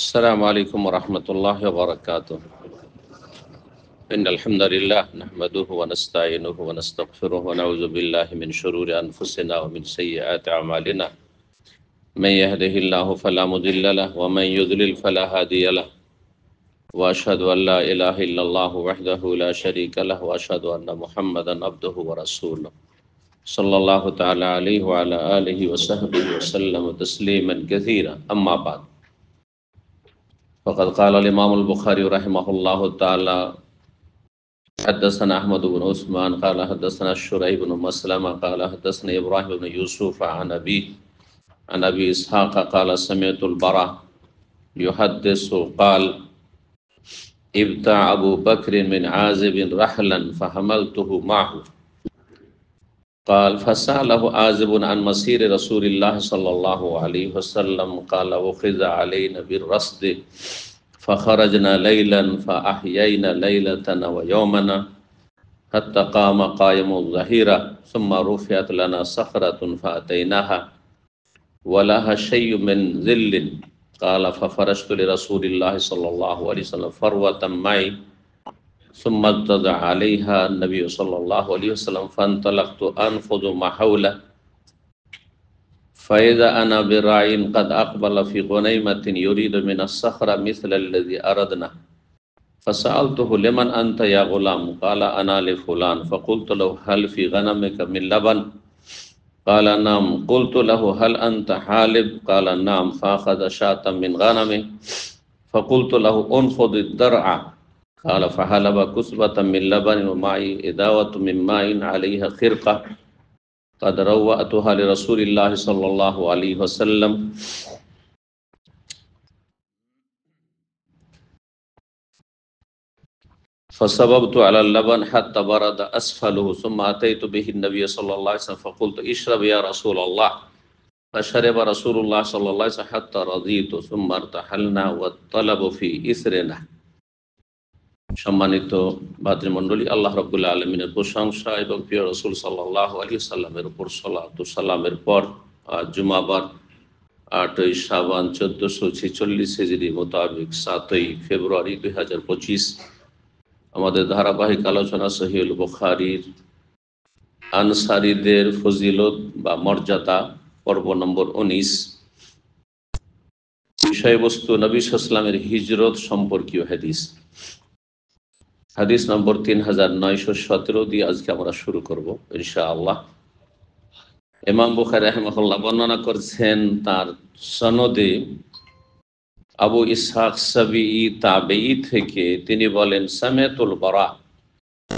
السلام عليكم ورحمة الله وبركاته. إن الحمد لله نحمده ونستعينه ونستغفره ونعوذ بالله من شرور أنفسنا ومن سيئات أعمالنا. من يهده الله فلا مضل له ومن يضلل فلا هادي له. وأشهد أن لا إله إلا الله وحده لا شريك له وأشهد أن محمدا عبده ورسوله صلى الله تعالى عليه وعلى آله وصحبه وسلم تسليما كثيرا. أما بعد، فقد قال الإمام البخاري رحمه الله تعالى: حدثنا أحمد بن عثمان قال حدثنا شريح بن مسلمة قال حدثنا إبراهيم بن يوسف عن أبي إسحاق قال سمعت البراء يحدث قال: ابتاع أبو بكر من عازب رحلا فحملته معه. قال فسأله عازب عن مسير رسول الله صلى الله عليه وسلم قال أخذ علينا بالرصد فخرجنا ليلا فأحيينا ليلتنا ويومنا حتى قام قائم الظهيرة ثم رفعت لنا صخرة فأتيناها ولها شيء من ذل. قال ففرشت لرسول الله صلى الله عليه وسلم فروة معي ثم اتضع عليها النبي صلى الله عليه وسلم فانطلقت أنفض ما حوله فإذا أنا براع قد أقبل في غنيمة يريد من الصخرة مثل الذي أردنا. فسألته لمن أنت يا غلام؟ قال أنا لفلان. فقلت له هل في غنمك من لبن؟ قال نعم. قلت له هل أنت حالب؟ قال نعم. فأخذ شاة من غنمه فقلت له انفض الدرع. قال فحلب كسبة من لبن ومعي إداوة من ماء عليها خرقة قد روأتها لرسول الله صلى الله عليه وسلم. فصببت على اللبن حتى برد أسفله ثم أتيت به النبي صلى الله عليه وسلم فقلت اشرب يا رسول الله. فشرب رسول الله صلى الله عليه وسلم حتى رضيت ثم ارتحلنا والطلب في إثرنا. সম্মানিত ভাতৃমণ্ডলী, আল্লাহ রাব্বুল আলামিনের প্রশংসা এবং প্রিয় রাসূল সাল্লাল্লাহু আলাইহি সাল্লামের উপর সালাত ও সালামের পর জুমাবার 8ই শাবান 1446 হিজরি মোতাবেক 7ই ফেব্রুয়ারি 2025 আমাদের ধারাবাহিক আলোচনা সহিহুল বুখারীর আনসারীদের ফজিলত বা মর্যাদা পর্ব নম্বর 19। বিষয়বস্তু নবী সাল্লাল্লাহু আলাইহি ওয়াসাল্লামের হিজরত সম্পর্কীয় হাদিস। হাদিস নম্বর 3917 দিয়ে আজকে আমরা শুরু করব ইনশাআল্লাহ। ইমাম বুখারী রাহিমাহুল্লাহ বর্ণনা করছেন তার সনদে আবু ইসহাক সাবিঈ তাবেঈ থেকে, তিনি বলেন সামিতুল বারা,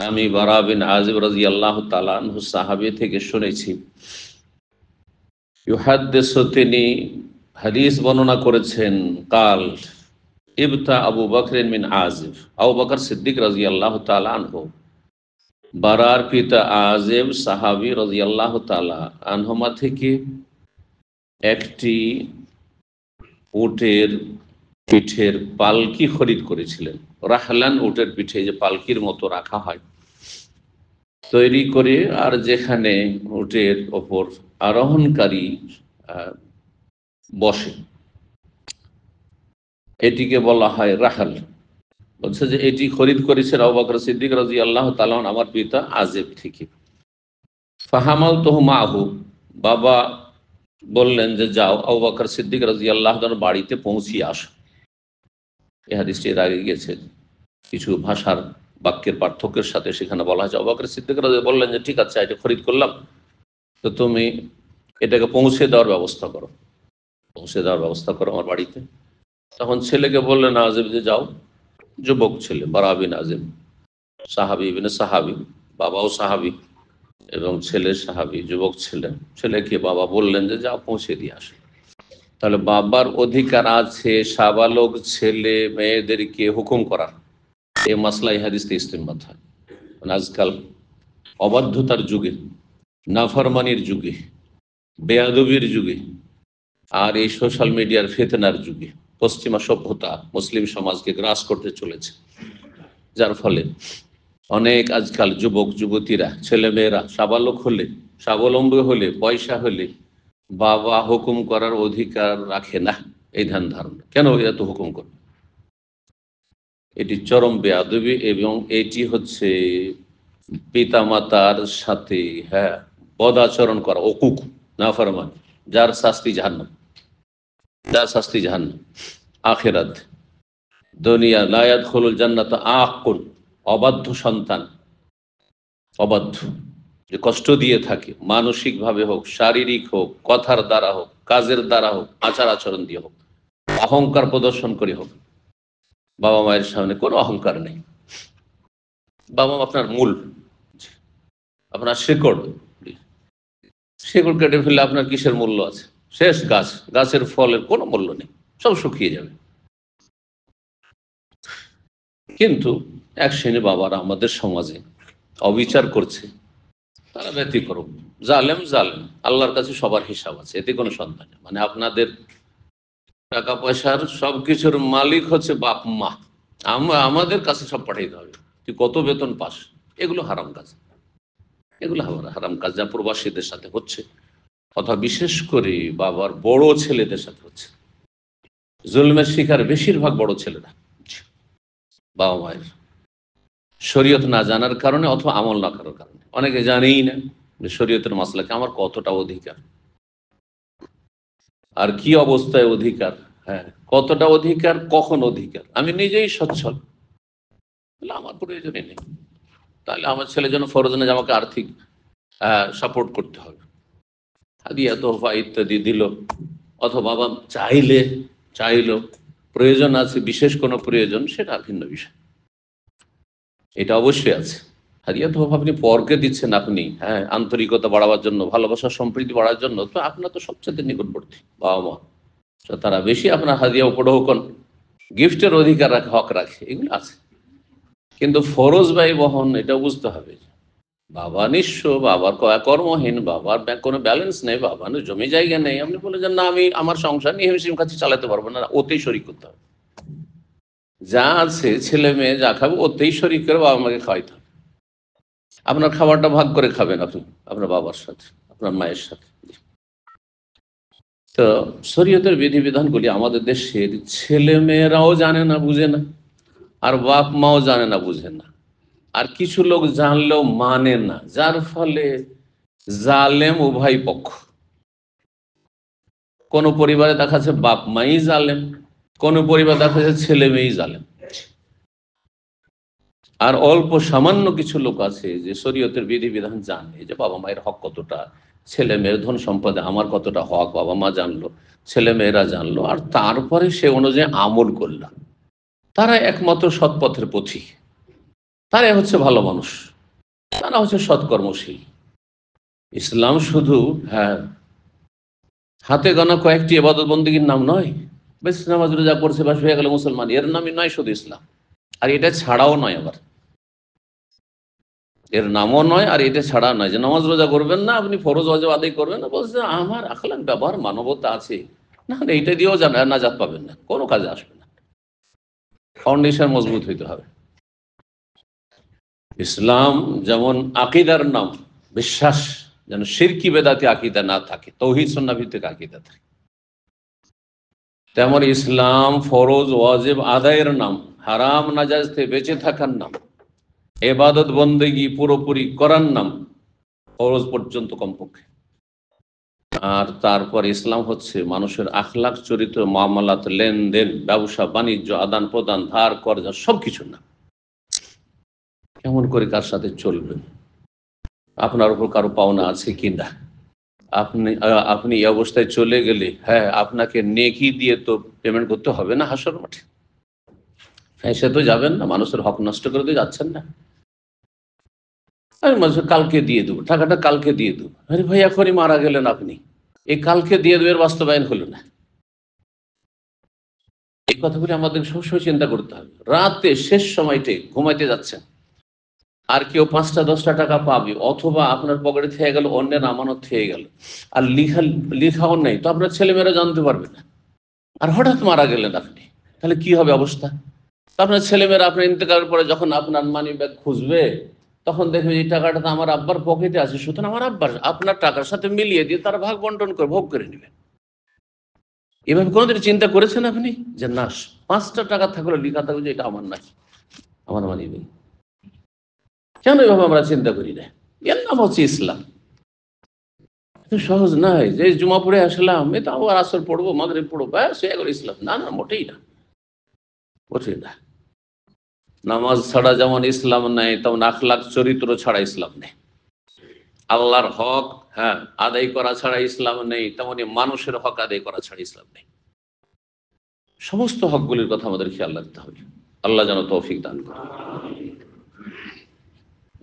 আমি বারা বিন আযিব রাদিয়াল্লাহু তাআলা আনহু সাহাবী থেকে শুনেছি। ইউহাদ্দিসু, তিনি হাদিস বর্ণনা করেছেন, কাল ইবতা আবু বকর মিন আযিব, আবু বকর সিদ্দিক রাদিয়াল্লাহু তাআলা আনহু, বারার পিতা আযিব সাহাবী রাদিয়াল্লাহু তাআলা আনহুমা থেকে একটি উটের পিঠের পালকি খরিদ করেছিলেন। রাহলান, উটের পিঠে যে পালকির মতো রাখা হয় তৈরি করে, আর যেখানে উটের ওপর আরোহণকারী বসে এটিকে বলা হয় রাহল। বলছে যে এটি খরিদ করেছেন আবু বকর সিদ্দিক রাদিয়াল্লাহু তাআলা আমার পিতা আযিব থেকে। ফাহামালতুহু মাহু, বাবা বললেন যে যাও আবু বকর সিদ্দিক রাদিয়াল্লাহু তাআলার বাড়িতে পৌঁছিয়ে আসো। এই হাদিসটি এর আগে গেছে, কিছু ভাষার বাক্যের পার্থক্যের সাথে সেখানে বলা হয়েছে আবু বকর সিদ্দিক রাদিয়াল্লাহু বললেন যে ঠিক আছে, এটা খরিদ করলাম, তো তুমি এটাকে পৌঁছে দেওয়ার ব্যবস্থা করো, পৌঁছে দেওয়ার ব্যবস্থা করো আমার বাড়িতে। তখন ছেলেকে বললেন আযিব যে যাও। যুবক ছেলে বারা বিন আযিব, সাহাবী ইবনে সাহাবী, বাবাও সাহাবী এবং ছেলে সাহাবী, যুবক ছেলে। ছেলেকে বাবা বললেন যে যাও পৌঁছে দিয়ে আসো। তাহলে বাবার অধিকার আছে সাবালক ছেলে মেয়েদেরকে হুকুম করার। এই মাসলা এই হাদিসে ইস্তেমবাদ হয়। আজকাল অবাধ্যতার যুগে, নাফরমানির যুগে, বেয়াদবির যুগে, আর এই সোশ্যাল মিডিয়ার ফিতনার যুগে পশ্চিমা সভ্যতা মুসলিম সমাজকে গ্রাস করতে চলেছে, যার ফলে অনেক আজকাল যুবক যুবতীরা, ছেলে মেয়েরা সাবালক হলে, স্বাবলম্বী হলে, পয়সা হলে বাবা হুকুম করার অধিকার রাখে না। এই ধ্যান ধারণা। কেন এত হুকুম করবে? এটি চরম বেয়াদবি এবং এটি হচ্ছে পিতামাতার সাথে, হ্যাঁ, বদাচরণ করা, অকুক, নাফরমান, যার শাস্তি জাহান্নাম, যার শাস্তি জাহান্নাম। আখিরাত, দুনিয়া লা ইয়াদখুলুল জান্নাতা আকুন, অবাধ্য সন্তান, অবাধ্য, যে কষ্ট দিয়ে থাকে, মানসিকভাবে হোক, শারীরিক হোক, কথার দ্বারা হোক, কাজের দ্বারা হোক, আচার আচরণ দিয়ে হোক, অহংকার প্রদর্শন করে হোক। বাবা মায়ের সামনে কোনো অহংকার নেই। বাবা মা আপনার মূল, আপনার শেকড়। শেকড় কেটে ফেললে আপনার কিসের মূল্য আছে? শেষ গাছ, গাছের ফলের কোনো মূল্য নেই, সব শুকিয়ে যাবে। কিন্তু এক শ্রেণী বাবারা আমাদের সমাজে অবিচার করছে, তারা ব্যতিক্রম, জালেম জালেম। আল্লাহর কাছে সবার হিসাব আছে, এতে কোনো সন্দেহ নেই। মানে আপনাদের টাকা পয়সার সবকিছুর মালিক হচ্ছে বাপ মা। আমাদের কাছে সব পাঠাইতে হবে, তুই কত বেতন পাস। এগুলো হারাম কাজ, এগুলো হারাম কাজ, যা প্রবাসীদের সাথে হচ্ছে, অথবা বিশেষ করে বাবার বড় ছেলেদের সাথে হচ্ছে। জুলমের শিকার বেশিরভাগ বড় ছেলেরা, বাবা মায়ের শরীয়ত না জানার কারণে অথবা আমল না করার কারণে। অনেকে জানেই না যে শরীয়তের মাসলাকে আমার কতটা অধিকার, আর কি অবস্থায় অধিকার, হ্যাঁ, কতটা অধিকার, কখন অধিকার। আমি নিজেই সচ্ছল, তাহলে আমার প্রয়োজনই নেই। তাহলে আমার ছেলের জন্য ফরজ না যে আমাকে আর্থিক সাপোর্ট করতে হবে, হাদিয়া তোহফা ইত্যাদি দিল, অথবা বাবা চাইলো, প্রয়োজন আছে, বিশেষ কোনো প্রয়োজন, সেটা ভিন্ন বিষয়। এটা অবশ্যই আছে। হাদিয়া তোহফা আপনি পরকে দিচ্ছেন, আপনি, হ্যাঁ, আন্তরিকতা বাড়াবার জন্য, ভালোবাসা সম্প্রীতি বাড়ার জন্য, তো আপনার তো সবচেয়ে নিকটবর্তী বাবা মা, তো তারা বেশি আপনার হাদিয়া উপঢৌকন, গিফটের অধিকার রাখে, হক রাখে, এগুলো আছে। কিন্তু ফরজ ব্যয় বহন, এটা বুঝতে হবে। বাবা নিঃস্ব, বাবার কর্মহীন, বাবার কোনো ব্যালেন্স নেই, বাবার জমি জায়গা নেই, আপনি বলে যান না আমি আমার সংসার নিয়ে হিমশিম খাচ্ছি, চালাতে পারবো না, ওতেই শরিক করতে হবে। যা আছে ছেলে মেয়ে যা খাবে ওতেই শরিক করে বাবা মাকে খাওয়াইতে হবে। আপনার খাবারটা ভাগ করে খাবেন আপনি আপনার বাবার সাথে, আপনার মায়ের সাথে। তো শরীয়তের বিধিবিধানগুলি আমাদের দেশের ছেলে মেয়েরাও জানে না, বুঝে না, আর বাপ মাও জানে না, বুঝে না, আর কিছু লোক জানলেও মানে না, যার ফলে জালেম উভয় পক্ষ। কোন পরিবারে দেখা যাচ্ছে বাপ মাই জালেম, কোন পরিবার দেখা যাচ্ছে ছেলে মেয়েই জালেম। আর অল্প সামান্য কিছু লোক আছে যে শরীয়তের বিধিবিধান জানে, যে বাবা মায়ের হক কতটা, ছেলে মেয়ের ধন সম্পদে আমার কতটা হক, বাবা মা জানলো, ছেলে মেয়েরা জানলো, আর তারপরে সে অনুযায়ী আমল করল, তারা একমাত্র সৎপথের পথিক, তারাই হচ্ছে ভালো মানুষ, তারা হচ্ছে সৎকর্মশীল। ইসলাম শুধু, হ্যাঁ, হাতে গোনা কয়েকটি ইবাদত বন্দেগীর নাম নয়, বেশ নামাজ রোজা করছে বাস হয়ে গেল মুসলমান, এর নামই নয় শুধু ইসলাম। আর এটা ছাড়াও নয়, আবার এর নামও নয়, আর এটা ছাড়া নয় যে নামাজ রোজা করবেন না, আপনি ফরজ ওয়াজিব আদায় করবেন না, বলছে আমার আখলাক ব্যবহার মানবতা আছে, না এইটা দিয়েও নাজাত পাবেন না, কোনো কাজে আসবে না। ফাউন্ডেশন মজবুত হইতে হবে। ইসলাম যেমন আকিদার নাম, বিশ্বাস, যেন শিরকি বেদাতি আকিদা না থাকে, তৌহিদ সুন্নাহ ভিত্তিক আকিদা থাকে, তেমন ইসলাম ফরজ ওয়াজিব আদায়ের নাম, হারাম নাজায়েজ থেকে বেঁচে থাকার নাম, ইবাদত বন্দেগী পুরোপুরি করার নাম, ফরজ পর্যন্ত কমপক্ষে। আর তারপর ইসলাম হচ্ছে মানুষের আখলাক, চরিত্র, মামলাত, লেনদেন, ব্যবসা বাণিজ্য, আদান প্রদান, ধার কর্জা, সবকিছুর নাম। কেমন করে কার সাথে চলবেন, আপনার উপর কারো পাওনা আছে কিনা, আপনি এই অবস্থায় চলে গেলে, হ্যাঁ, আপনাকে নেকি দিয়ে তো পেমেন্ট করতে হবে না হাসর মাঠে, হ্যাঁ, সে তো যাবেন না, মানুষের হক নষ্ট করে দিয়ে যাচ্ছেন না। আমি মানুষের কালকে দিয়ে দেবো, টাকাটা কালকে দিয়ে দেবো, আরে ভাই এখনই মারা গেলেন আপনি, এই কালকে দিয়ে দেবের বাস্তবায়ন হলো না। এই কথাগুলি আমাদের সবসময় চিন্তা করতে হবে। রাতে শেষ সময়তে ঘুমাইতে যাচ্ছেন, আর কেউ 5টা-10টা টাকা পাবে, অথবা আপনার পকেটে থেকে গেল, অন্যের আমানত থেকে গেল, আর লিখাও নেই, তো আপনার ছেলেমেয়েরা জানতে পারবে না, আর হঠাৎ মারা গেলেন আপনি, তাহলে কি হবে অবস্থা? আপনার ছেলেমেয়েরা আপনার ইন্তেকালের পরে যখন আপনার মানি ব্যাগ খুঁজবে, তখন দেখবে এই টাকাটা তো আমার আব্বার পকেটে আছে, সুতরাং আমার আব্বার আপনার টাকার সাথে মিলিয়ে দিয়ে তারা ভাগ বন্টন করে ভোগ করে নেবে। এভাবে কোনোদিন চিন্তা করেছেন আপনি যে না 5টা টাকা থাকলে লেখা থাকবে যে এটা আমার নাই, আমার মানি নেই? কেন এভাবে আমরা চিন্তা করি না? এর নাম হচ্ছে ইসলাম। এত সহজ নয় যে জুমা পড়ে আসলাম, এ তো আবার আসর পড়বো, মাগরিব পড়বো, ব্যাস হয়ে গেল ইসলাম। না না, মোটেই না, মোটেই না। নামাজ ছাড়া যেমন ইসলাম নেই, তেমন আখলাক চরিত্র ছাড়া ইসলাম নেই। আল্লাহর হক, হ্যাঁ, আদায় করা ছাড়া ইসলাম নেই, তেমনি মানুষের হক আদায় করা ছাড়া ইসলাম নেই। সমস্ত হকগুলির কথা আমাদের খেয়াল রাখতে হবে। আল্লাহ যেন তৌফিক দান করে।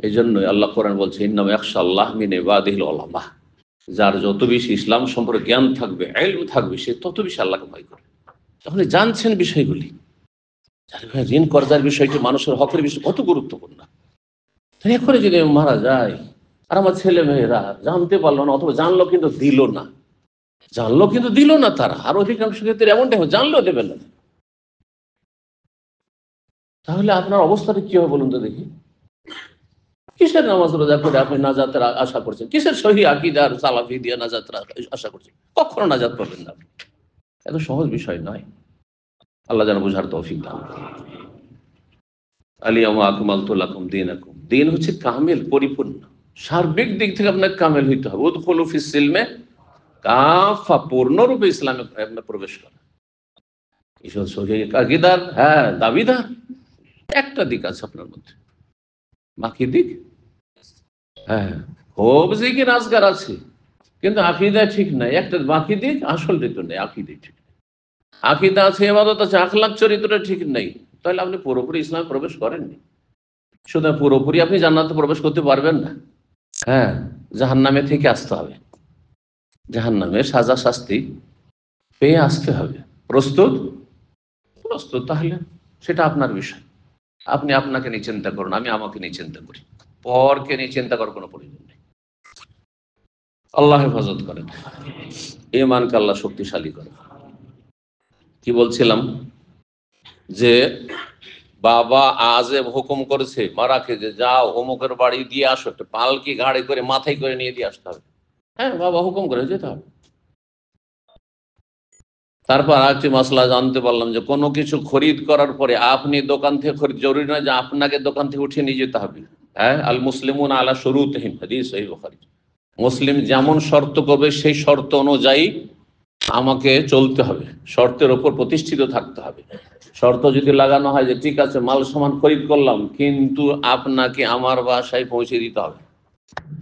এই জন্যই আল্লাহ কোরআন বলছে, ইন্নামা ইয়াখশাল্লাহ মিন ইবাদিহিল উলামা। যার যত বেশি ইসলাম সম্পর্কে জ্ঞান থাকবে, ইলম থাকবে, সে তত বেশি আল্লাহকে ভয় করে। তাহলে জানছেন বিষয়গুলি, ঋণ কর্জার বিষয়টি মানুষের হকের বিষয় কত গুরুত্বপূর্ণ। এখনই যদি মারা যায় আর আমার ছেলে মেয়েরা জানতে পারলো না, অথবা জানলো কিন্তু দিল না, জানলো কিন্তু দিল না, তারা আর অধিকাংশ ক্ষেত্রে এমনটাই হয়, জানলেও দেবেন না। তাহলে আপনার অবস্থাটা কি হবে বলুন তো দেখি? কিসের নামাজ রোজা করে আপনি নাজাতের আশা করছেন? কিসের সহি আকীদার সালাফি দিয়ে নাজাতের আশা করছেন? কখনো নাজাত পাবেন না। এত সহজ বিষয় নয়। আল্লাহ যেন বুঝার তৌফিক দান করেন। আলিয়ামা আকমালতু লাকুম দীনাকুম। দিন হচ্ছে কামেল, পরিপূর্ণ। সার্বিক দিক থেকে আপনাকে কামেল হইতে হবে। উদখুলু ফিস সিলমে কাফা, পূর্ণরূপে ইসলামে প্রবেশ করা। ঈশ্বর সহি আকীদার, হ্যাঁ, দাবিদার একটা দিক আছে আপনার মধ্যে, বাকি দিক, হ্যাঁ, খুব জিকির আজগার আছে, কিন্তু আকীদা ঠিক নাই। একটা বাকি দিক, আসল দিক নেই, আকীদা ঠিক। আকীদা আছে, ইবাদত আছে, আখলাক চরিত্রটা ঠিক নেই, তাহলে আপনি পুরোপুরি ইসলামে প্রবেশ করেননি। সুতরাং পুরোপুরি আপনি জান্নাতে প্রবেশ করতে পারবেন না। হ্যাঁ, জাহান্নামে থেকে আসতে হবে, জাহান্নামের সাজা শাস্তি পেয়ে আসতে হবে। প্রস্তুত? প্রস্তুত। তাহলে সেটা আপনার বিষয়। আপনি আপনাকে নিয়ে চিন্তা করুন, আমি আমাকে নিয়ে চিন্তা করি। পরকে নিয়ে চিন্তা করার কোনো প্রয়োজন নেই। আল্লাহ হেফাজত করেন, ঈমানকে আল্লাহ শক্তিশালী করেন। কি বলছিলাম? যে বাবা আজেব হুকুম করেছে মারাকে যে যাও অমুকের বাড়ি দিয়ে আসো, একটা পালকি গাড়ি করে মাথায় করে নিয়ে দিয়ে আসতে হবে। হ্যাঁ, বাবা হুকুম করে যেতে হবে। তারপর আরেকটি মশলা জানতে পারলাম যে কোনো কিছু খরিদ করার পরে আপনি দোকান থেকে খরিদ, জরুরি নয় যে আপনাকে দোকান থেকে উঠিয়ে নিয়ে যেতে হবে। হ্যাঁ, আল মুসলিমুন আলা শুরুতিহিম, হাদিস সহিহ বুখারী। মুসলিম যেমন শর্ত করবে সেই শর্ত অনুযায়ী আমাকে চলতে হবে, শর্তের ওপর প্রতিষ্ঠিত থাকতে হবে। শর্ত যদি লাগানো হয় যে ঠিক আছে মাল সামান খরিদ করলাম, কিন্তু আপনাকে আমার বাসায় পৌঁছে দিতে হবে।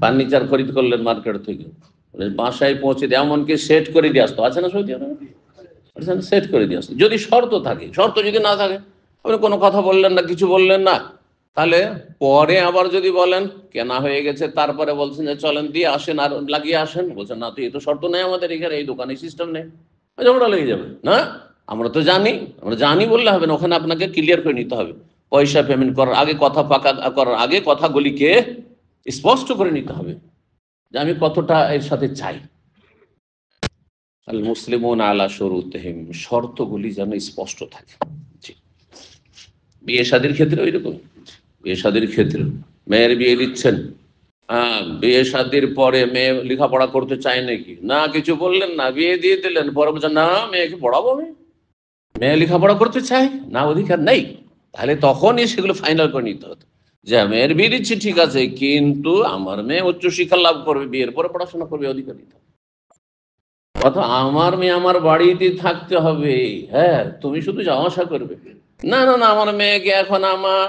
ফার্নিচার খরিদ করলেন মার্কেট থেকে, বাসায় পৌঁছে দিয়ে এমনকি সেট করে দিয়ে আসতো, আছে না সৌদি আরবে? সেট করে দিয়ে আসতো, যদি শর্ত থাকে। শর্ত যদি না থাকে, আপনি কোনো কথা বললেন না, কিছু বললেন না, তাহলে পরে আবার যদি বলেন কেনা হয়ে গেছে, তারপরে বলছেন যে চলেন দিয়ে আসেন আর লাগিয়ে আসেন, বলছেন না তো এই তো শর্ত নেই আমাদের এখানে, এই দোকানে সিস্টেম নেই, ঝগড়া লেগে যাবে না। আমরা তো জানি, আমরা জানি বললে হবে না, ওখানে আপনাকে ক্লিয়ার করে নিতে হবে। পয়সা পেমেন্ট করার আগে, কথা পাকা করার আগে কথাগুলিকে স্পষ্ট করে নিতে হবে যে আমি কতটা এর সাথে চাই। আল মুসলিমুন আলা শুরুতিহিম, শর্তগুলি যেন স্পষ্ট থাকে। জি। বিয়ে শাদীর ক্ষেত্রে ওই রকম। বিয়ে শাদীর ক্ষেত্রে মেয়ের বিয়ে দিচ্ছেন, হ্যাঁ, বিয়ে শাদীর পরে মেয়ে লেখাপড়া করতে চায় নাকি, না কিছু বললেন না, বিয়ে দিয়ে দিলেন, পরে বলছেন না মেয়েকে পড়াবো আমি, মেয়ে লেখাপড়া করতে চায় না, অধিকার নেই। তাহলে তখনই সেগুলো ফাইনাল করে নিতে হতো যে মেয়ের বিয়ে দিচ্ছি ঠিক আছে, কিন্তু আমার মেয়ে উচ্চশিক্ষা লাভ করবে, বিয়ের পরে পড়াশোনা করবে, অধিকার দিতে হবে। কথা, আমার মেয়ে আমার বাড়িতে থাকতে হবে, হ্যাঁ, তুমি শুধু যাওয়া আসা করবে। না না না, আমার মেয়েকে এখন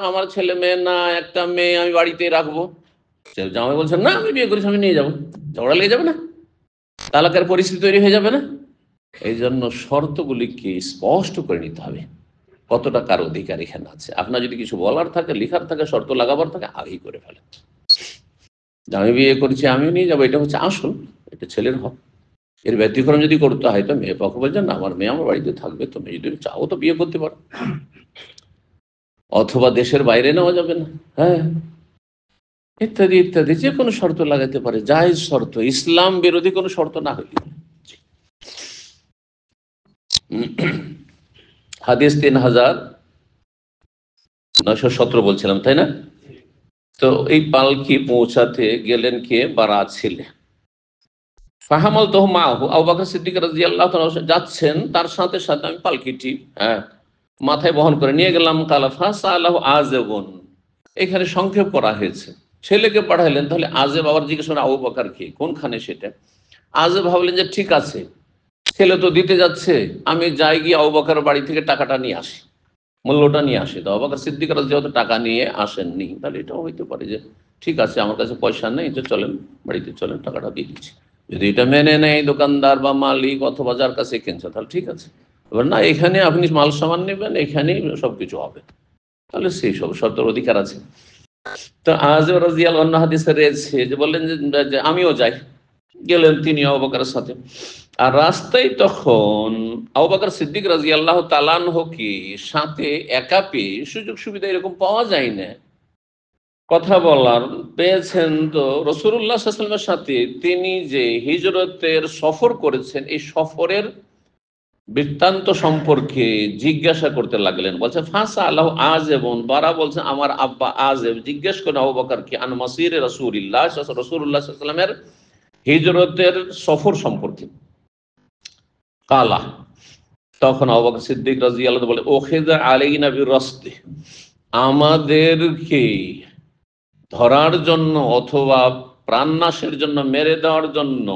আমার ছেলে মেয়ে না, একটা মেয়ে আমি বাড়িতে রাখবো। জামাই বলছেন না আমি বিয়ে করেছি, আমি নিয়ে যাবো, ঝগড়া লেগে যাবে না, তালাকের পরিস্থিতি তৈরি হয়ে যাবে না? এই জন্য শর্তগুলিকে স্পষ্ট করে নিতে হবে, কতটা কার অধিকার এখানে আছে। আপনার যদি কিছু বলার থাকে, লেখার থাকে, শর্ত লাগাবার থাকে, আগেই করে ফেলেন। আমি বিয়ে করেছি আমিও নিয়ে যাবো, এটা হচ্ছে আসল, এটা ছেলের হক। এর ব্যতিক্রম যদি করতে হয় তো মেয়ে পক্ষ বলছেন না আমার মেয়ে আমার বাড়িতে থাকবে, তুমি যদি চাও তো বিয়ে করতে পারো, অথবা দেশের বাইরে নেওয়া যাবে না, হ্যাঁ, ইত্যাদি ইত্যাদি যে কোনো শর্ত লাগাতে পারে, জায়েজ শর্ত, ইসলাম বিরোধী কোনো শর্ত না হইলে। হাদিস 3917 বলছিলাম, তাই না? তো এই পালকি পৌঁছাতে গেলেন কে? বারাত ছেলে। ফাহামাল তহ মাহু, আবু বকর সিদ্দিক রাদিয়াল্লাহু তাআলা যাচ্ছেন, তার সাথে সাথে আমি পালকিটি মাথায় বহন করে নিয়ে গেলাম। কালা ফাসালাহু আযেবুন, এখানে সংক্ষেপ করা হয়েছে, ছেলেকে পাঠাইলেন। তাহলে আজেব আবার জিজ্ঞেস করেন আবু বকর কে, কোনখানে সেটা? আজেব ভাবলেন যে ঠিক আছে, ছেলে তো দিতে যাচ্ছে, আমি যাই গিয়ে আবু বকরের বাড়ি থেকে টাকাটা নিয়ে আসি, মূল্যটা নিয়ে আসি। তো আবু বকর সিদ্দিক যেহেতু টাকা নিয়ে আসেননি, তাহলে এটাও হইতে পারে যে ঠিক আছে, আমার কাছে পয়সা নেই, তো চলেন বাড়িতে, চলেন টাকাটা দিয়ে দিচ্ছি। যদি এটা মেনে নেয় দোকানদার বা মালিক অথবা যার কাছে কিনছে, তাহলে ঠিক আছে। এবার না, এখানে আপনি মাল সামান নেবেন, এখানেই সবকিছু হবে, তাহলে সেই সব শর্তের অধিকার আছে। তো আজ রাদিয়াল্লাহু আনহু হাদিসে রয়েছে যে বললেন যে আমিও যাই। গেলেন তিনি আবু বকরের সাথে। আর রাস্তায় তখন আবু বকর সিদ্দিক রাদিয়াল্লাহু তাআলা আনহুকে সাথে একা পেয়ে, সুযোগ সুবিধা এরকম পাওয়া যায় না কথা বলার, পেয়েছেন তো রাসূলুল্লাহ সাল্লাল্লাহু আলাইহি ওয়াসাল্লামের সাথে তিনি যে হিজরতের সফর করেছেন, এই সফরের বৃত্তান্ত সম্পর্কে জিজ্ঞাসা করতে লাগলেন। বলছে ফাঁসা আল্লাহ আজেবন, বারা বলছে আমার আব্বা আজেব জিজ্ঞেস করেন আবু বকরকে আন মাসিরে রাসূলিল্লাহ, রাসূলুল্লাহ সাল্লাল্লাহু আলাইহি ওয়াসাল্লামের হিজরতের সফর সম্পর্কে। কালা, তখন আবু বকর সিদ্দিক রাদিয়াল্লাহু আনহু বলে ওখিযা আলাইনা বিরাসদি, আমাদেরকে ধরার জন্য অথবা প্রাণনাশের জন্য, মেরে দেওয়ার জন্য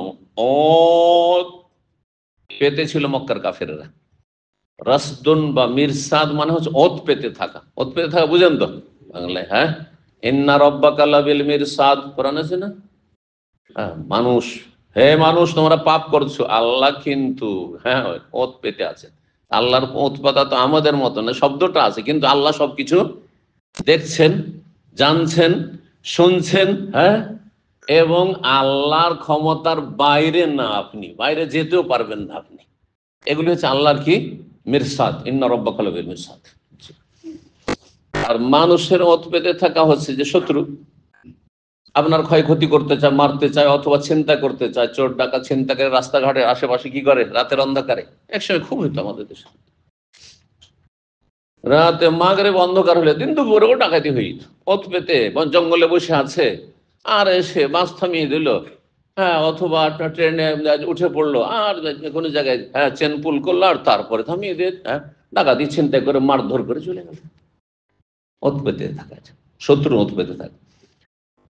পেতে ছিল মক্কার কাফেররা। রাসদুন বা মিরসাদ মানে হচ্ছে ওত পেতে থাকা। ওত পেতে থাকা বুঝেন তো বাংলায়? হ্যাঁ, ইন্না রব্বাকা লাবিল মিরসাদ, কোরআন আছে না? হ্যাঁ, মানুষ, হে মানুষ তোমরা পাপ করছো, আল্লাহ কিন্তু হ্যাঁ ওত পেতে আছে। আল্লাহর ওত পাতা তো আমাদের মতো না, শব্দটা আছে, কিন্তু আল্লাহ সবকিছু দেখছেন, জানছেন, শুনছেন। হ্যাঁ, এবং আল্লাহর ক্ষমতার বাইরে না, আপনি বাইরে যেতেও পারবেন না আপনি। এগুলি হচ্ছে আল্লাহর কি মিরসাদ, ইন্না রব্বাকা লাবিল মিরসাদ। আর মানুষের ওত পেতে থাকা হচ্ছে যে শত্রু আপনার ক্ষয়ক্ষতি করতে চায়, মারতে চায়, অথবা ছিনতাই করতে চায়। চোর ডাকাত ছিনতাইকারী রাস্তাঘাটের আশেপাশে কি করে রাতের অন্ধকারে, একসময় খুব হইতো আমাদের দেশে, রাতে মাগরিব অন্ধকার হলে দিন দুপুরেও ডাকাতি হয়ে যেত। ওত পেতে জঙ্গলে বসে আছে, আর এসে বাস থামিয়ে দিল, হ্যাঁ, অথবা ট্রেনে উঠে পড়লো, আর কোনো জায়গায় চেন পুল করলো, আর তারপরে থামিয়ে দিয়ে ডাকাতি ছিনতাই করে মারধর করে চলে গেল। ওত পেতে থাকা, শত্রু ওত পেতে থাকে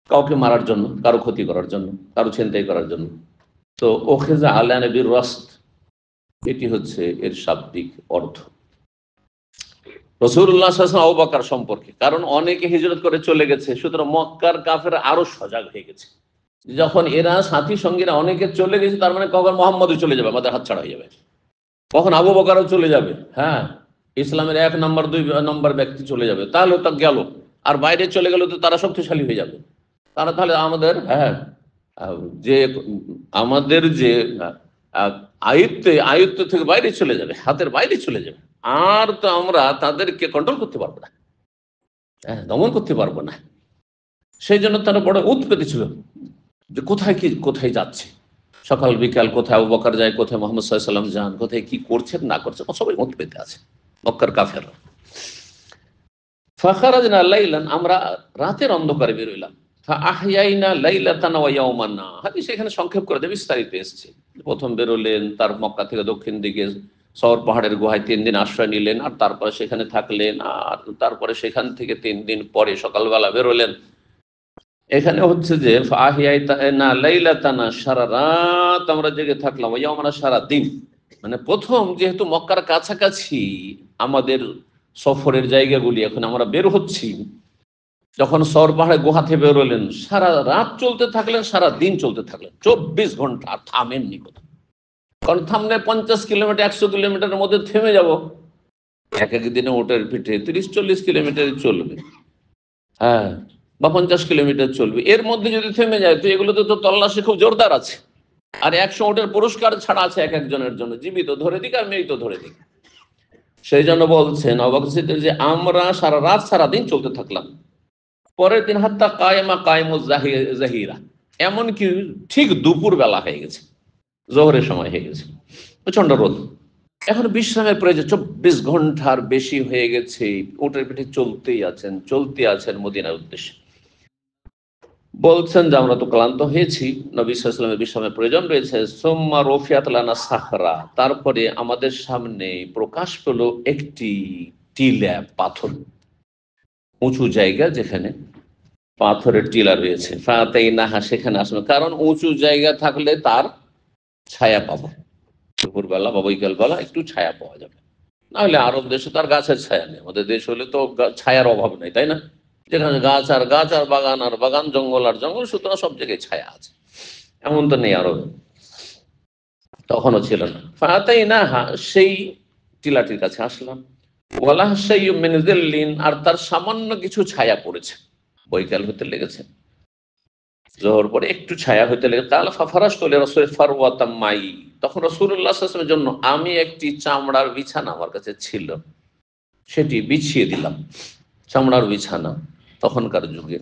কাউকে মারার জন্য, কারো ক্ষতি করার জন্য, কারো ছিনতাই করার জন্য। তো ওখেজা আলা নবীর রাসদ, এটি হচ্ছে এর শাব্দিক অর্থ। রাসূলুল্লাহ সাল্লাল্লাহু আলাইহি ওয়াসাল্লাম আবু বকর সম্পর্কে, কারণ অনেকে হিজরত করে চলে গেছে, সুতরাং মক্কার কাফেররা আরো সজাগ হয়ে গেছে। যখন এরা সাথী সঙ্গীরা অনেকে চলে গেছে, তার মানে কখন মোহাম্মদও চলে যাবে, আমাদের হাতছাড়া হয়ে যাবে, কখন আবু বকরও চলে যাবে, হ্যাঁ, ইসলামের 1 নম্বর 2 নম্বর ব্যক্তি চলে যাবে, তাহলে তো গেল। আর বাইরে চলে গেলে তো তারা শক্তিশালী হয়ে যাবে, তারা তাহলে আমাদের যে আমাদের যে আয়ত্ত থেকে বাইরে চলে যাবে, হাতের বাইরে চলে যাবে। আর তো আমরা তাদেরকে কন্ট্রোল করতে পারবো না, দমন করতে পারবো না। সেই জন্য তারা বড় উৎপেতে ছিল যে কোথায় কি, কোথায় যাচ্ছে, সকাল বিকাল কোথায় আবু বকর যায়, কোথায় মুহাম্মদ সাল্লাল্লাহু আলাইহি ওয়াসাল্লাম যান, কোথায় কি করছেন না করছেন, সবাই উৎপেতে আছে মক্কার কাফেররা। ফাখারাজনা লাইলান, আমরা রাতের অন্ধকারে বেরোইলাম। ফাআহইয়াইনা লাইলাতান ওয়া ইয়াওমানা, হাদিস এখানে সংক্ষেপ করে দেব, বিস্তারিত এসেছে। প্রথম বেরোলেন, তার মক্কা থেকে দক্ষিণ দিকে সওর পাহাড়ের গুহায় 3 দিন আশ্রয় নিলেন, আর তারপরে সেখানে থাকলেন, আর তারপরে সেখান থেকে 3 দিন পরে সকালবেলা বেরোলেন। এখানে হচ্ছে যে ফাআহইয়াইনা লাইলাতানা, সারা রাত আমরা জেগে থাকলাম, ওয়া ইয়াওমানা, সারা দিন। মানে প্রথম যেহেতু মক্কার কাছাকাছি আমাদের সফরের জায়গাগুলি, এখন আমরা বের হচ্ছি, যখন সওর পাহাড়ে গুহা থেকে বেরোলেন, সারা রাত চলতে থাকলেন, সারা দিন চলতে থাকলেন, 24 ঘন্টা, আর থামেননি কোথাও। কারণ থামলে 50 কিলোমিটার 100 কিলোমিটারের মধ্যে থেমে যাব, এক এক দিনে ওটার পিঠে 30-40 কিলোমিটার চলবে, হ্যাঁ, বা 50 কিলোমিটার চলবে, এর মধ্যে যদি থেমে যায় তো এগুলোতে তো তল্লাশি খুব জোরদার আছে। আর 100 ওটের পুরস্কার ছাড়া আছে এক একজনের জন্য, জীবিত ধরে দিক আর মৃত ধরে দিক। সেই জন্য বলছেন আবু বকর সিদ্দিক যে আমরা সারা রাত সারা দিন চলতে থাকলাম। পরের দিন হাত্তা কায়েমা কায়েমুজ জাহিরা, এমনকি ঠিক দুপুর বেলা হয়ে গেছে, জোহরের সময় হয়ে গেছে, প্রচন্ড রোদ, এখন বিশ্রামের প্রয়োজন। 24 ঘন্টার বেশি হয়ে গেছে, উটের পিঠে চলতে আছেন মদিনার উদ্দেশ্যে। বলছেন যে আমরা তো ক্লান্ত হয়েছি, নবী সাল্লাল্লাহু আলাইহি ওয়াসাল্লামের বিশ্রামের প্রয়োজন রয়েছে। সুম্মা রুফিয়াত লানা সাখরা, তারপরে আমাদের সামনে প্রকাশ পেল একটি টিলা, পাথর, উঁচু জায়গা যেখানে পাথরের টিলা রয়েছে। ফাতাইনাহা, সেখানে আসবে, কারণ উঁচু জায়গা থাকলে তার ছায়া পাবো, দুপুরবেলা বা বিকেলবেলা একটু ছায়া পাওয়া যাবে। নাহলে আরব দেশে তার গাছের ছায়া নেই, আমাদের দেশ হলে তো ছায়ার অভাব নেই, তাই না? যেখানে গাছ আর গাছ আর বাগান আর বাগান, জঙ্গল আর জঙ্গল, সুতরাং সব জায়গায় ছায়া আছে। এমন তো নেই আরবে, তখনও ছিল না। ফাতাইনাহা, সেই টিলাটির কাছে আসলাম। ওয়ালাহ শাইয়্যুম মিন যিল্লিন, আর তার সামান্য কিছু ছায়া পড়েছে, বৈকাল হতে লেগেছে, জোহর পরে একটু ছায়া হতে লেগে। কাল ফারাশতু লিরাসূল ফারওয়াতাম মাই, তখন রাসূলুল্লাহ সাল্লাল্লাহু আলাইহি ওয়াসাল্লামের জন্য আমি একটি চামড়ার বিছানা আমার কাছে ছিল, সেটি বিছিয়ে দিলাম। চামড়ার বিছানা তখনকার যুগে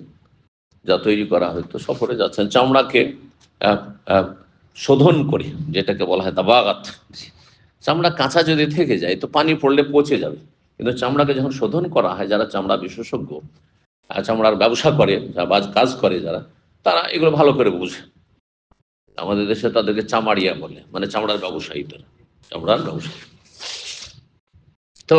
যা তৈরি করা হতো, সফরে যাচ্ছেন, চামড়াকে আহ, আহ, শোধন করে, যেটাকে বলা হয় দাবাগাত। চামড়া কাঁচা যদি থেকে যায় তো পানি পড়লে পচে যাবে, কিন্তু চামড়াকে যখন শোধন করা হয়, যারা চামড়া বিশেষজ্ঞ, চামড়ার ব্যবসা করে, বা কাজ করে যারা, তারা এগুলো ভালো করে বুঝে। আমাদের দেশে তাদেরকে চামারিয়া বলে, মানে চামড়ার ব্যবসায়ী, তারা চামড়ার ব্যবসায়ী। তো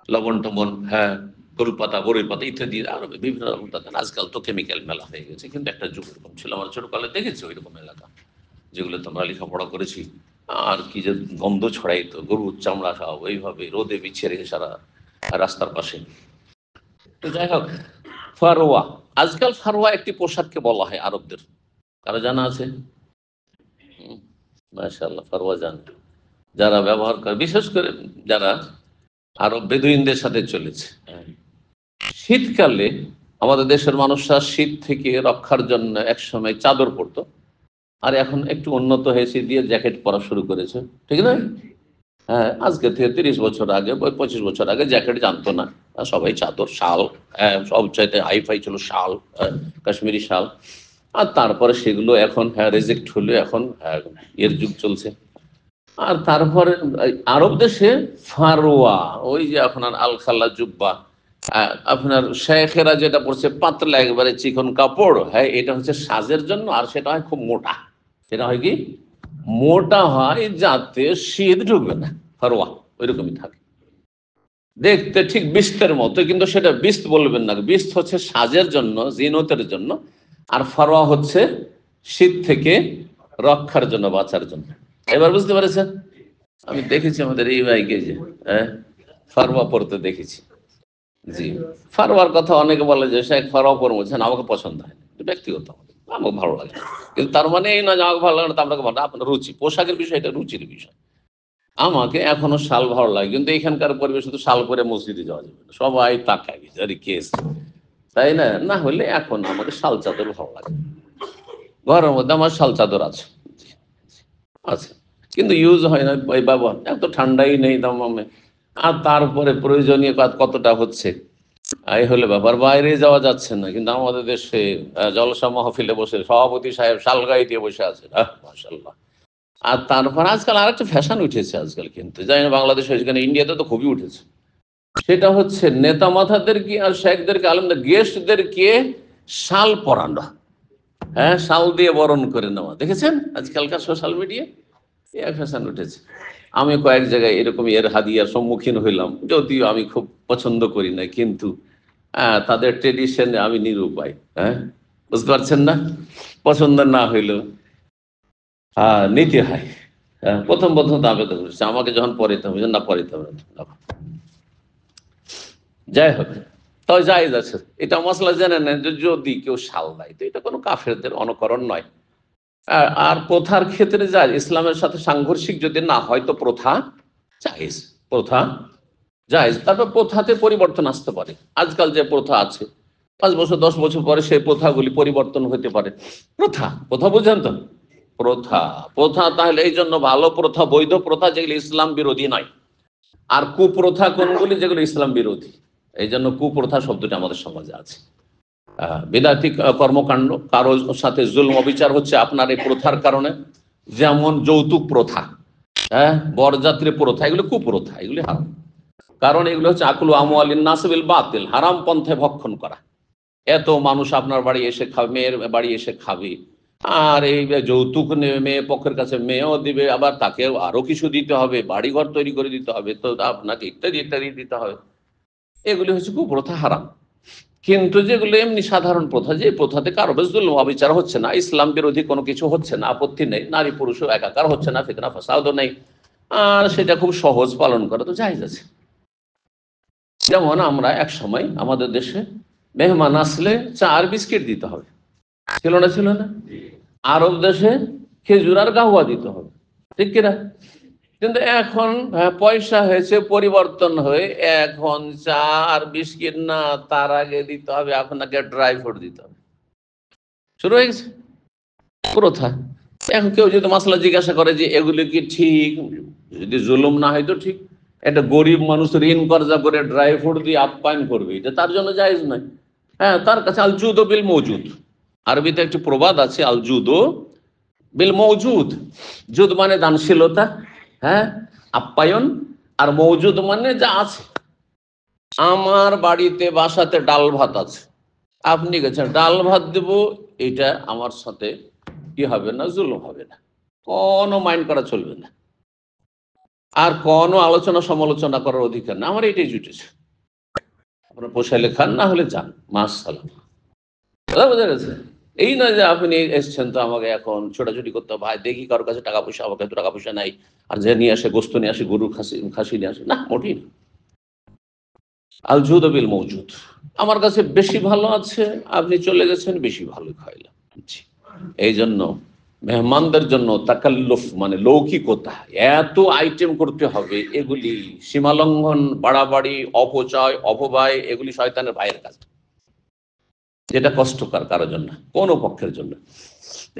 লবণ টবণ, হ্যাঁ, গরুর পাতা, বড়ির পাতা ইত্যাদি আরো বিভিন্ন রকম তাদের, আজকাল তো কেমিক্যাল মেলা হয়ে গেছে, কিন্তু একটা যুগ এরকম ছিল। আমার ছোটকালে দেখেছি ওইরকম এলাকা, যেগুলো তোমরা লেখাপড়া করেছি। আর কি যে গন্ধ ছড়াইতো, গরুর চামড়া সব ওইভাবে রোদে বিছিয়ে রেখে সারা রাস্তার পাশে। তো যাই হোক, ফারোয়া, আজকাল ফারোয়া একটি পোশাককে বলা হয় আরবদের, কারো জানা আছে? মাশাআল্লাহ, ফারোয়া জান, যারা ব্যবহার করে, বিশেষ করে যারা আরব বেদুইনদের সাথে চলেছে। শীতকালে আমাদের দেশের মানুষরা শীত থেকে রক্ষার জন্য একসময় চাদর পরতো, আর এখন একটু উন্নত হয়েছে দিয়ে জ্যাকেট পরা শুরু করেছে, ঠিক না? হ্যাঁ, আজকে থেকে 30 বছর আগে, 25 বছর আগে জ্যাকেট জানতো না, সবাই চাদর, শাল, হ্যাঁ, সব চাইতে হাইফাই ছিল শাল, কাশ্মীরি শাল। আর তারপরে সেগুলো এখন, হ্যাঁ, রেজেক্ট হলো, এখন এর যুগ চলছে। আর তারপরে আরব দেশে ফারোয়া, ওই যে আপনার আল খাল্লা জুব্বা, আপনার শেখেরা যেটা পড়ছে পাতলা একবারে চিকন কাপড়, হ্যাঁ, এটা হচ্ছে সাজের জন্য, আর সেটা হয় খুব মোটা। সেটা হয় কি, মোটা হয় যাতে শীত ঢুকবে না। ফারোয়া ওইরকমই থাকে, দেখতে ঠিক বিস্তের মতো, কিন্তু সেটা বিস্ত বলবেন না, বিস্ত হচ্ছে সাজের জন্য, জিনতের জন্য। আর ফারোয়া হচ্ছে শীত থেকে রক্ষার জন্য, বাঁচার জন্য। এবার বুঝতে পেরেছেন? আমি দেখেছি আমাদের এই ভাইকে, যে হ্যাঁ, ফারওয়া পড়তে দেখেছি। জি, ফারওয়ার কথা অনেকে বলে যে শেখ ফারওয়া পড়ছেন, আমাকে পছন্দ হয় না, এটা ব্যক্তিগত, আমাকে ভালো লাগে না। কিন্তু তার মানে এই না যে আমাকে ভালো লাগে না, তা আপনাকে ভালো, আপনার রুচি, পোশাকের বিষয়, এটা রুচির বিষয়। আমাকে এখনো শাল ভালো লাগে, কিন্তু এখানকার পরিবেশে তো শাল পরে মসজিদে যাওয়া যাবে না, সবাই তাকায় আরে কেস, তাই না? না হলে এখন আমাকে শাল চাদর ভালো লাগে, ঘরের মধ্যে আমার শাল চাদর আছে, আছে, কিন্তু ইউজ হয় না, ওই ব্যবহার, এত ঠান্ডাই নেই দামামে। আর তারপরে প্রয়োজনীয় কাজ কতটা হচ্ছে, এই হলে ব্যাপার, বাইরে যাওয়া যাচ্ছে না। কিন্তু আমাদের দেশে জলসা মাহফিলে বসে সভাপতি সাহেব শালগাই দিয়ে বসে আছেন, মাশাআল্লাহ। আর তারপর আজকাল আরেকটা ফ্যাশন উঠেছে আজকাল, কিন্তু জানি না বাংলাদেশে, সেখানে ইন্ডিয়াতে তো খুবই উঠেছে। সেটা হচ্ছে নেতা মাথাদেরকে আর শেখদেরকে, আলমদের গেস্টদেরকে শাল পরানো, হ্যাঁ, শাল দিয়ে বরণ করে নেওয়া, দেখেছেন আজকালকার সোশ্যাল মিডিয়া ফ্যাশন উঠেছে। আমি কয়েক জায়গায় এরকম এর হাদিয়ার সম্মুখীন হইলাম, যদিও আমি খুব পছন্দ করি না, কিন্তু তাদের ট্রেডিশনে আমি নিরুপায়। হ্যাঁ, বুঝতে পারছেন না? পছন্দ না হইলেও নিতে হয়। প্রথম প্রথম তো আবেদন করছে, আমাকে যখন পড়িতে হবে, না পড়িতে হবে না। যাই হোক, তবে জায়েজ আছে, এটা মশলা জেনে নেন যে যদি কেউ শাল দেয়, তো এটা কোনো কাফেরদের অনুকরণ নয়। আর প্রথার ক্ষেত্রে যায়, ইসলামের সাথে সাংঘর্ষিক যদি না হয় তো প্রথা জায়েজ, প্রথা জায়েজ। তারপর প্রথাতে পরিবর্তন আসতে পারে, আজকাল যে প্রথা আছে 5 বছর 10 বছর পরে সেই প্রথাগুলি পরিবর্তন হতে পারে। প্রথা, প্রথা বুঝেন তো, প্রথা, প্রথা, তাহলে এই জন্য ভালো প্রথা, বৈধ প্রথা, যেগুলি ইসলাম বিরোধী নয়। আর কুপ্রথা কোনগুলি, যেগুলো ইসলাম বিরোধী। এই জন্য কুপ্রথা শব্দটা আমাদের সমাজে আছে। বিদাতি কর্মকাণ্ড, কারো সাথে জুলম অবিচার হচ্ছে আপনার এই প্রথার কারণে, যেমন যৌতুক প্রথা, হ্যাঁ, বরযাত্রী প্রথা, এগুলো কুপ্রথা, এগুলি হারাম। কারণ এগুলো হচ্ছে আকুলু আমওয়ালিন নাস বিল বাতিল, হারাম পন্থায় ভক্ষণ করা। এত মানুষ আপনার বাড়ি এসে খাবে, মেয়ের বাড়ি এসে খাবে, আর এই যৌতুক মেয়ে পক্ষের কাছে মেয়েও দিবে, আবার তাকে আরো কিছু দিতে হবে, বাড়িঘর তৈরি করে দিতে হবে, তো আপনাকে ইত্যাদি ইত্যাদি দিতে হবে। এগুলি হচ্ছে কুপ্রথা, হারাম। কিন্তু যেগুলো এমনি সাধারণ প্রথা, যে প্রথাতে কারো বেশ জুলুম অবিচার হচ্ছে না, ইসলাম বিরোধী কোনো কিছু হচ্ছে না, আপত্তি নেই, নারী পুরুষও একাকার হচ্ছে না, ফিতনা ফাসাদও নেই, আর সেটা খুব সহজ পালন করা তো জায়েজ আছে। যেমন আমরা এক সময় আমাদের দেশে মেহমান আসলে চা আর বিস্কিট দিতে হবে, ছিল না? ছিল না? আরব দেশে খেজুর আর গাহুয়া দিতে হবে, ঠিক কিনা? কিন্তু এখন পয়সা হয়েছে, পরিবর্তন হয়ে এখন চা আর বিস্কিট না, তার আগে দিতে হবে আপনাকে ড্রাই ফ্রুট দিতে হবে। শুরু হয়ে গেছে প্রথা। এখন কেউ যদি মাসলা জিজ্ঞাসা করে যে এগুলি কি ঠিক, যদি জুলুম না হয় তো ঠিক। একটা গরিব মানুষ ঋণ কর্জা করে ড্রাই ফ্রুট দিয়ে আপ্যায়ন করবে, এটা তার জন্য জায়েজ নয়। হ্যাঁ, তার কাছে আল জুদ বিল মৌজুদ, আরবিতে একটি প্রবাদ আছে, আল জুদ বিল মৌজুদ। জুদ মানে দানশীলতা, হ্যাঁ, আপ্যায়ন। আর মৌজুদ মানে যা আছে। আমার বাড়িতে বাসাতে ডাল ভাত আছে, আপনি গেছেন ডাল ভাত দেব, এটা আমার সাথে কি হবে না, জুলুম হবে না, কোনো মাইন্ড করা চলবে না, আর কোনো আলোচনা সমালোচনা করার অধিকার না, আমার এটাই জুটেছে। আপনার পোষাইলে খান, না হলে যান, মাশাআল্লাহ। কথা বোঝা গেছে? এই নয় যে আপনি এসছেন তো আমাকে এখন ছোটাছুটি করতে হবে, ভাই দেখি কারোর কাছে টাকা পয়সা, আমার কাছে তো টাকা পয়সা নাই, আর যে নিয়ে আসে গোস্ত নিয়ে আসে, গরুর খাসি নিয়ে আসে, না, মোটেই না। আল জুদ বিল মৌজুদ, আমার কাছে বেশি ভালো আছে, আপনি চলে গেছেন, বেশি ভালো খাইলাম। জি। এই জন্য মেহমানদের জন্য তাকাল্লুফ মানে লৌকিকতা, এত আইটেম করতে হবে, এগুলি সীমালঙ্ঘন, বাড়াবাড়ি, অপচয়, অপব্যয়, এগুলি শয়তানের ভাইয়ের কাজ, যেটা কষ্টকর কারোর জন্য, কোনো পক্ষের জন্য।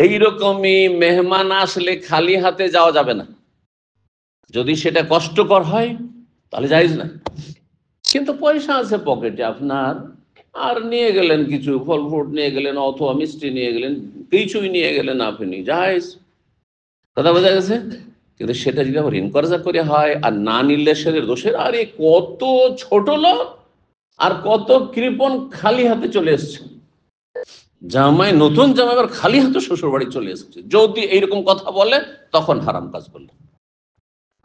এইরকমই মেহমান আসলে খালি হাতে যাওয়া যাবে না, যদি সেটা কষ্টকর হয় তাহলে জায়েজ না। কিন্তু পয়সা আছে পকেটে আপনার, আর নিয়ে গেলেন কিছু ফল ফ্রুট নিয়ে গেলেন, অথবা মিষ্টি নিয়ে গেলেন, কিছুই নিয়ে গেলেন আপনি, জায়েজ। কথা বোঝা গেছে? কিন্তু সেটা যদি আবার ইনকর্জা করে হয় আর না নিলে সে দোষের, আরে কত ছোট লোক আর কত কৃপণ খালি হাতে চলে এসছে, জামাই, নতুন জামাই আবার খালি হাতে শ্বশুর বাড়ি চলে এসছে, যদি এইরকম কথা বলে তখন হারাম কাজ করলে।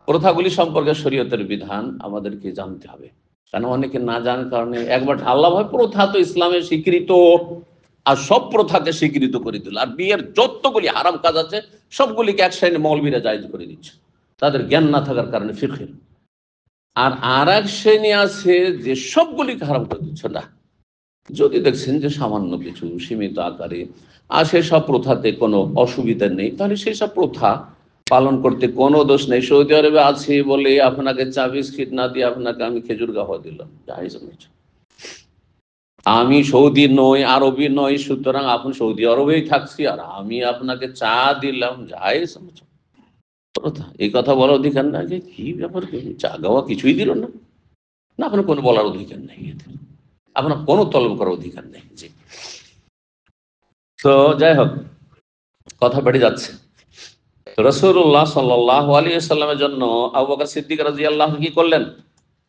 প্রথাগুলি সম্পর্কে শরীয়তের বিধান আমাদেরকে জানতে হবে, কেন অনেকে না জানার কারণে একবার আল্লাহ ভাই প্রথা তো ইসলামের স্বীকৃত, আর সব প্রথাকে স্বীকৃত করে দিল, আর বিয়ের যতগুলি হারাম কাজ আছে সবগুলিকে এক শ্রেণী মৌলবীরা জায়েজ করে দিচ্ছে, তাদের জ্ঞান না থাকার কারণে, ফিকহের। আর এক শ্রেণী আছে যে সবগুলিকে হারাম করে দিচ্ছে না, যদি দেখছেন যে সামান্য কিছু সীমিত আকারে, আর সেসব প্রথাতে কোনো অসুবিধা নেই, তাহলে সেই সব প্রথা পালন করতে কোনো দোষ নেই। সৌদি আরবে আছে বলে আপনাকে চা বিস্কিট না দিয়ে আপনাকে আমি খেজুর গাওয়া দিলাম, জায়েজ নয়। আমি সৌদি নই, আরবি নই, সুতরাং আপনি সৌদি আরবেই থাকছি আর আমি আপনাকে চা দিলাম, জায়েজ প্রথা। এই কথা বলার অধিকার না যে কি ব্যাপার, চা গাওয়া কিছুই দিল না, না, আপনার কোনো বলার অধিকার নেই, আপনার কোনো তলব করার অধিকার নেই। জি। তো যাই হোক, কথা বেড়ে যাচ্ছে। রাসূলুল্লাহ সাল্লাল্লাহু আলাইহি ওয়াসাল্লামের জন্য আবু বকর সিদ্দিক রাদিয়াল্লাহু আনহু কি করলেন,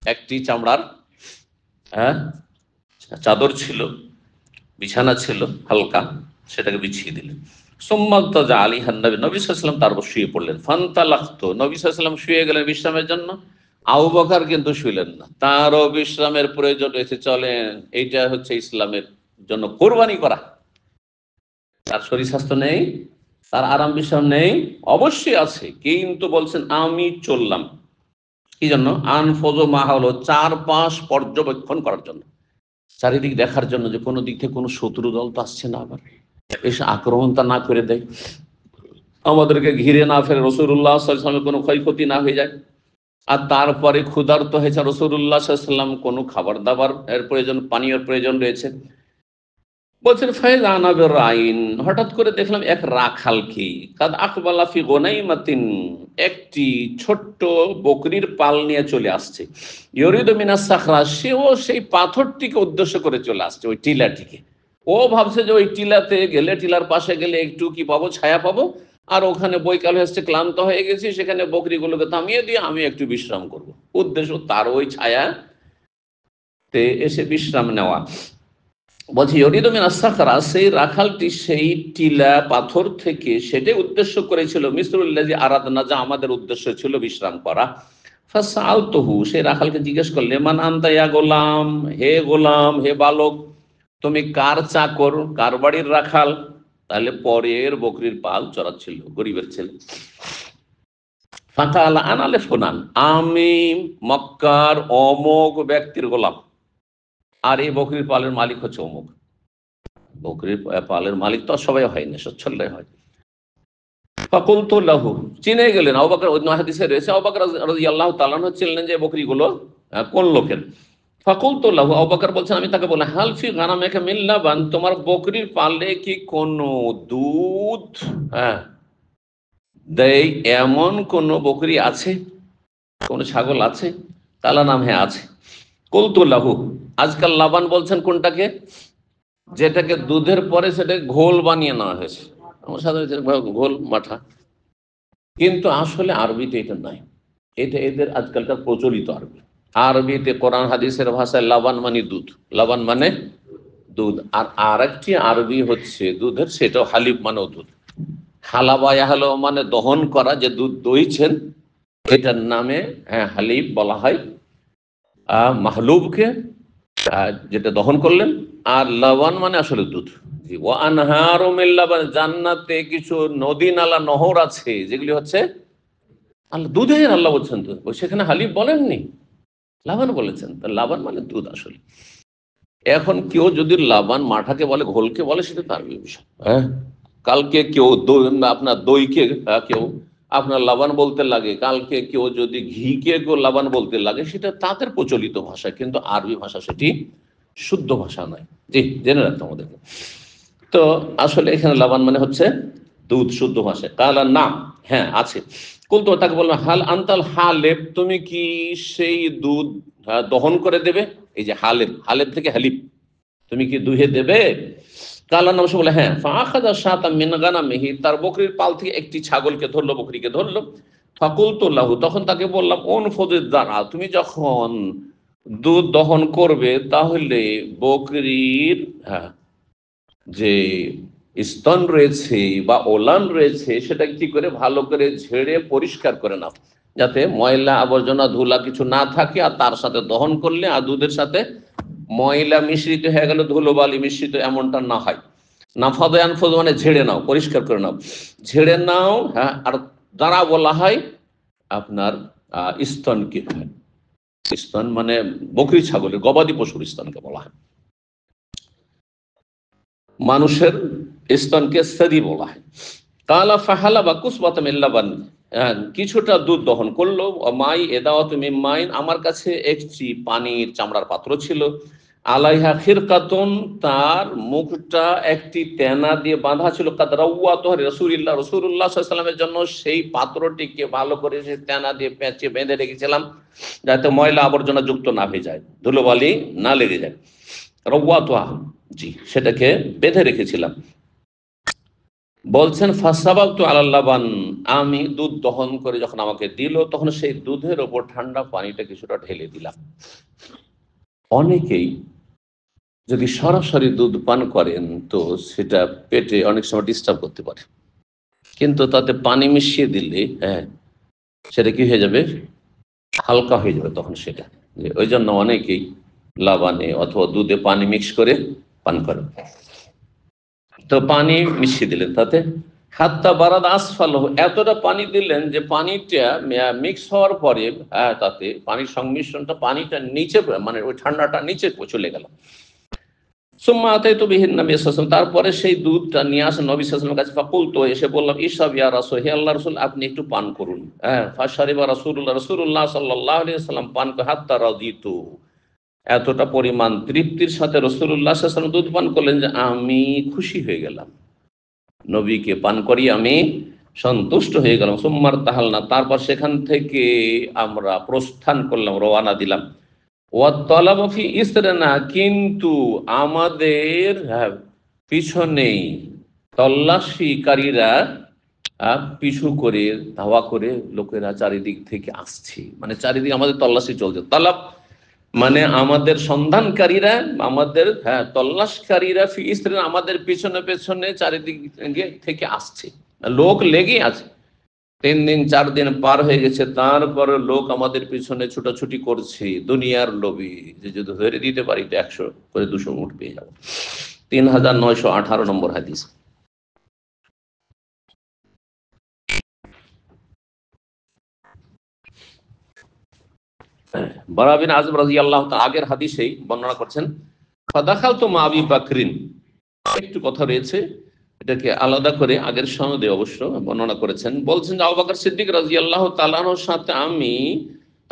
একটি চামড়ার হ্যাঁ চাদর ছিল, বিছানা ছিল হালকা, সেটাকে বিছিয়ে দিলেন। সুম্মালতাজা আলিহান নবী, নবী সাল্লাল্লাহু আলাইহি ওয়াসাল্লাম তার উপর শুয়ে পড়লেন। ফান্তালাখতু, নবী সাল্লাল্লাহু আলাইহি ওয়াসাল্লাম শুয়ে গেলেন বিশ্রামের জন্য, আবু বকর কিন্তু শুইলেন না, তারও বিশ্রামের প্রয়োজন রয়েছে। চলেন, এইটা হচ্ছে ইসলামের জন্য কোরবানি করা। তার শরীর স্বাস্থ্য নেই, তার আরাম বিশ্রাম নেই, অবশ্যই আছে, কিন্তু বলছেন আমি চললাম, কি জন্য? আনফোজো মা হলো চারপাশ পর্যবেক্ষণ করার জন্য, চারিদিক দেখার জন্য যে কোনো দিক থেকে কোনো শত্রু দল তো আসছে না, আবার এসে আক্রমণটা না করে দেয়, আমাদেরকে ঘিরে না ফেরে, রাসূলুল্লাহ সাল্লাল্লাহু আলাইহি ওয়াসাল্লামের কোনো ক্ষয়ক্ষতি না হয়ে যায়। আর তারপরে ক্ষুধার্ত হয়েছে রাসূলুল্লাহ সাল্লাল্লাহু আলাইহি ওয়াসাল্লাম, কোনো খাবার দাবার এর প্রয়োজন, পানীয়ের প্রয়োজন রয়েছে। বলছেন ফাইজ আনাবের আইন, হঠাৎ করে দেখলাম এক রাখালকে, কাদ আকবালা ফি গোনাইমাতিন, একটি ছোট্ট বকরির পাল নিয়ে চলে আসছে, ইউরিদু মিনাস সাখরা, সেও সেই পাথরটিকে উদ্দেশ্য করে চলে আসছে, ওই টিলাটিকে। ও ভাবছে যে ওই টিলাতে গেলে, টিলার পাশে গেলে একটু কি পাবো, ছায়া পাবো, আর ওখানে বৈকাল হচ্ছে, ক্লান্ত হয়ে গেছি, সেখানে বকরিগুলোকে থামিয়ে দিয়ে আমি একটু বিশ্রাম করব, উদ্দেশ্য তার ওই ছায়া তে এসে বিশ্রাম নেওয়া। বলছি ইউরিদু মিনাস সাখরা, সেই রাখালটি সেই টিলা পাথর থেকে সেটাই উদ্দেশ্য করেছিল মিসরুল্লাযী আরাদনা, যা আমাদের উদ্দেশ্য ছিল বিশ্রাম করা। ফাসআলতুহু, সেই রাখালকে জিজ্ঞেস করলে, মান আনতা ইয়া গোলাম, হে গোলাম, হে বালক, তুমি কার চাকর, কার বাড়ির রাখাল? তাহলে পরের বকরির পাল চড়াচ্ছিল গরিবের ছেলে। ফাঁকা আলা আনালে ফোনান, আমি মক্কার অমোক ব্যক্তির গোলাম, আর এই বকরির পালের মালিক হচ্ছে অমুক। বকরির পালের মালিক তো সবাই হয় না, সচ্ছলরাই হয়। ফাকুলতু লাহু, চিনে গেলেন। আবু বকর, অন্য হাদিসে রয়েছে আবু বকর রাদিয়াল্লাহু তাআলা আনহু ছিলেন যে বকরিগুলো কোন লোকের। ফাকুলতু লাহু, আবু বকর বলছেন, আমি তাকে বললাম, হাল ফি গানামিকা মিন লাবান, তোমার বকরির পালে কি কোনো দুধ দেয় এমন কোন বকরি আছে, কোন ছাগল আছে? তালা নাম, হ্যাঁ আছে। কুলতু লাহু, আজকাল লাবান বলছেন কোনটাকে? যেটাকে দুধের পরে সেটাকে ঘোল বানিয়ে নেওয়া হয়েছে, আমার সাধারণত ঘোল মাঠা, কিন্তু আসলে আরবিতে এটা নাই। এটা এদের আজকালকার প্রচলিত আরবি। আরবিতে কোরআন হাদিসের ভাষায় লাবান মানে দুধ, লাবান মানে দুধ। আর আরেকটি আরবি হচ্ছে দুধের, সেটাও হালিব মানেও দুধ। হালাবা ইয়াহলো মানে দহন করা, যে দুধ দইছেন এটার নামে হালিব বলা হয় মাহলুবকে, যেটা দহন করলেন। আর লবণ মানে আসলে দুধ। ও আনহারু মিন লাবান, জান্নাতে কিছু নদী নালা নহর আছে যেগুলি হচ্ছে আল্লাহ দুধের, আল্লাহ বলছেন দুধ, সেখানে হালিব বলেননি, লাবান বলেছেন। তা লাবান মানে দুধ আসলে। এখন কেউ যদি লাবান মাঠাকে বলে, ঘোলকে বলে, সেটা তার বিষয়। কালকে কেউ আপনার দইকে কেউ আপনার লাবান বলতে লাগে, কালকে কেউ যদি ঘিকে কেউ লাবান বলতে লাগে, সেটা তাদের প্রচলিত ভাষা, কিন্তু আরবি ভাষা সেটি শুদ্ধ ভাষা নয়। জি, জেনে রাখতে আমাদেরকে। তো আসলে এখানে লাবান মানে হচ্ছে দুধ, শুদ্ধ ভাষায়। কালা নাম, হ্যাঁ আছে। কুল, তো তাকে বললাম, হাল আনতাল হালেব, তুমি কি সেই দুধ দহন করে দেবে? এই যে হালেব, হালেব থেকে হালিব, তুমি কি দুহে দেবে? কালা নাম, বলে হ্যাঁ। ফাখাযা শাতাম মিন গানামিহি, তার বকরির পাল থেকে একটি ছাগলকে ধরলো, বকরিকে ধরলো। ফাকুলতু লাহু, তখন তাকে বললাম, উনফুযিদ দানা, তুমি যখন দুধ দহন করবে তাহলে বকরির যে স্তন রয়েছে বা ওলান রয়েছে সেটা কি করে ভালো করে ঝেড়ে পরিষ্কার করে নাও, যাতে ময়লা আবর্জনা ধুলা কিছু না থাকে। আর তার সাথে দহন করলে আর দুধের সাথে ময়লা মিশ্রিত হয়ে গেল, ধুলোবালি মিশ্রিত, এমনটা না হয়। নাফাদে আনফাদ মানে ঝেড়ে নাও, পরিষ্কার করে নাও, ঝেড়ে নাও। হ্যাঁ, আর দ্বারা বলা হয় আপনার স্তনকে। স্তন মানে বকরি, ছাগলের, গবাদি পশুর স্তনকে বলা হয়। মানুষের স্তনকে সাদি বলা হয়। কালা ফাহালা বা কুসবাতাম ইল্লাবান, কিছুটা দুধ দহন করলো। মাই এদাওয়াত মিন মাইন, আমার কাছে একটি পানির চামড়ার পাত্র ছিল। আলাইহা খিরকাতুন, তার মুখটা একটি তেনা দিয়ে বাঁধা ছিল। কাদ রাওয়াতু রাসূলুল্লাহ, রাসূলুল্লাহ সাল্লাল্লাহু আলাইহি ওয়াসাল্লামের জন্য সেই পাত্রটিকে ভালো করে সে তেনা দিয়ে পেঁচিয়ে বেঁধে রেখেছিলাম, যাতে ময়লা আবর্জনা যুক্ত না হয়ে যায়, ধুলোবালি না লেগে যায়। রাওয়াতুহা, জি, সেটাকে বেঁধে রেখেছিলাম। বলছেন ফাসাবাবতু আলাল লাবান, আমি দুধ দহন করে যখন আমাকে দিল, তখন সেই দুধের ওপর ঠান্ডা পানিটা কিছুটা ঢেলে দিলাম। অনেকেই যদি সরাসরি দুধ পান করেন তো সেটা পেটে অনেক সময় ডিস্টার্ব করতে পারে, কিন্তু তাতে পানি মিশিয়ে দিলে সেটা কি হয়ে যাবে, হালকা হয়ে যাবে তখন সেটা। ওই জন্য অনেকেই লাবানে অথবা দুধে পানি মিক্স করে পান করেন। তো পানি মিশিয়ে দিলেন তাতে, হাত্তা বারাদ আসফাল, এতটা পানি দিলেন যে পানিটা মিক্স হওয়ার পরে তাতে পানির সংমিশ্রণটা, পানিটা নিচে, মানে ওই ঠান্ডাটা নিচে চলে গেল। সুম্মা আতাইতু বিহিন নবী সাল্লাল্লাহু আলাইহি ওয়াসাল্লাম, তারপরে সেই দুধটা নিয়ে আসেন নবী সাল্লাল্লাহু আলাইহি ওয়াসাল্লামের কাছে। ফাকুলতু, এসে বললাম, ইশরাব ইয়া রাসূল, হে আল্লাহর রাসূল, আপনি একটু পান করুন। ফাশারিবা রাসূলুল্লাহ, রাসূলুল্লাহ সাল্লাল্লাহু আলাইহি ওয়াসাল্লাম পান করে, হাত্তা রাদিতু, এতটা পরিমাণ তৃপ্তির সাথে রাসূলুল্লাহ সাল্লাল্লাহু আলাইহি ওয়াসাল্লাম দুধ পান করলেন যে আমি খুশি হয়ে গেলাম, নবীকে পান করি আমি সন্তুষ্ট হয়ে গেলাম। সুম্মার তাহালনা, তারপর সেখান থেকে আমরা প্রস্থান করলাম, রওয়ানা দিলাম। ওয়াত-তালাবু ফি ইসরিনা, কিন্তু আমাদের পিছনেই তল্লাশিকারীরা পিছু করে, ধাওয়া করে লোকেরা চারিদিক থেকে আসছে, মানে চারিদিকে আমাদের তল্লাশি চলছে। তালাব মানে আমাদের সন্ধানকারীরা, আমাদের তল্লাশকারীরা ফি ইসরিন আমাদের পিছনে পেছনে চারিদিক থেকে আসছে, লোক লেগে আছে। 3 দিন 4 দিন পার হয়ে গেছে, তারপরে লোক আমাদের পিছনে ছুটাছুটি করছে দুনিয়ার লোভী, যে যদি ধরে দিতে পারি তো 100 করে 200 উঠ পেয়ে যাবো। 3918 নম্বর হাদিস। বারা বিন আযিব রাদিয়াল্লাহু তাআলা আগের হাদিসেই বর্ণনা করছেন, ফাদাখালতু মা আবি বকরিন। একটু কথা রয়েছে, এটাকে আলাদা করে আগের সনদে অবশ্য বর্ণনা করেছেন। বলছেন যে আবু বকর সিদ্দিক রাদিয়াল্লাহু তাআলার সাথে আমি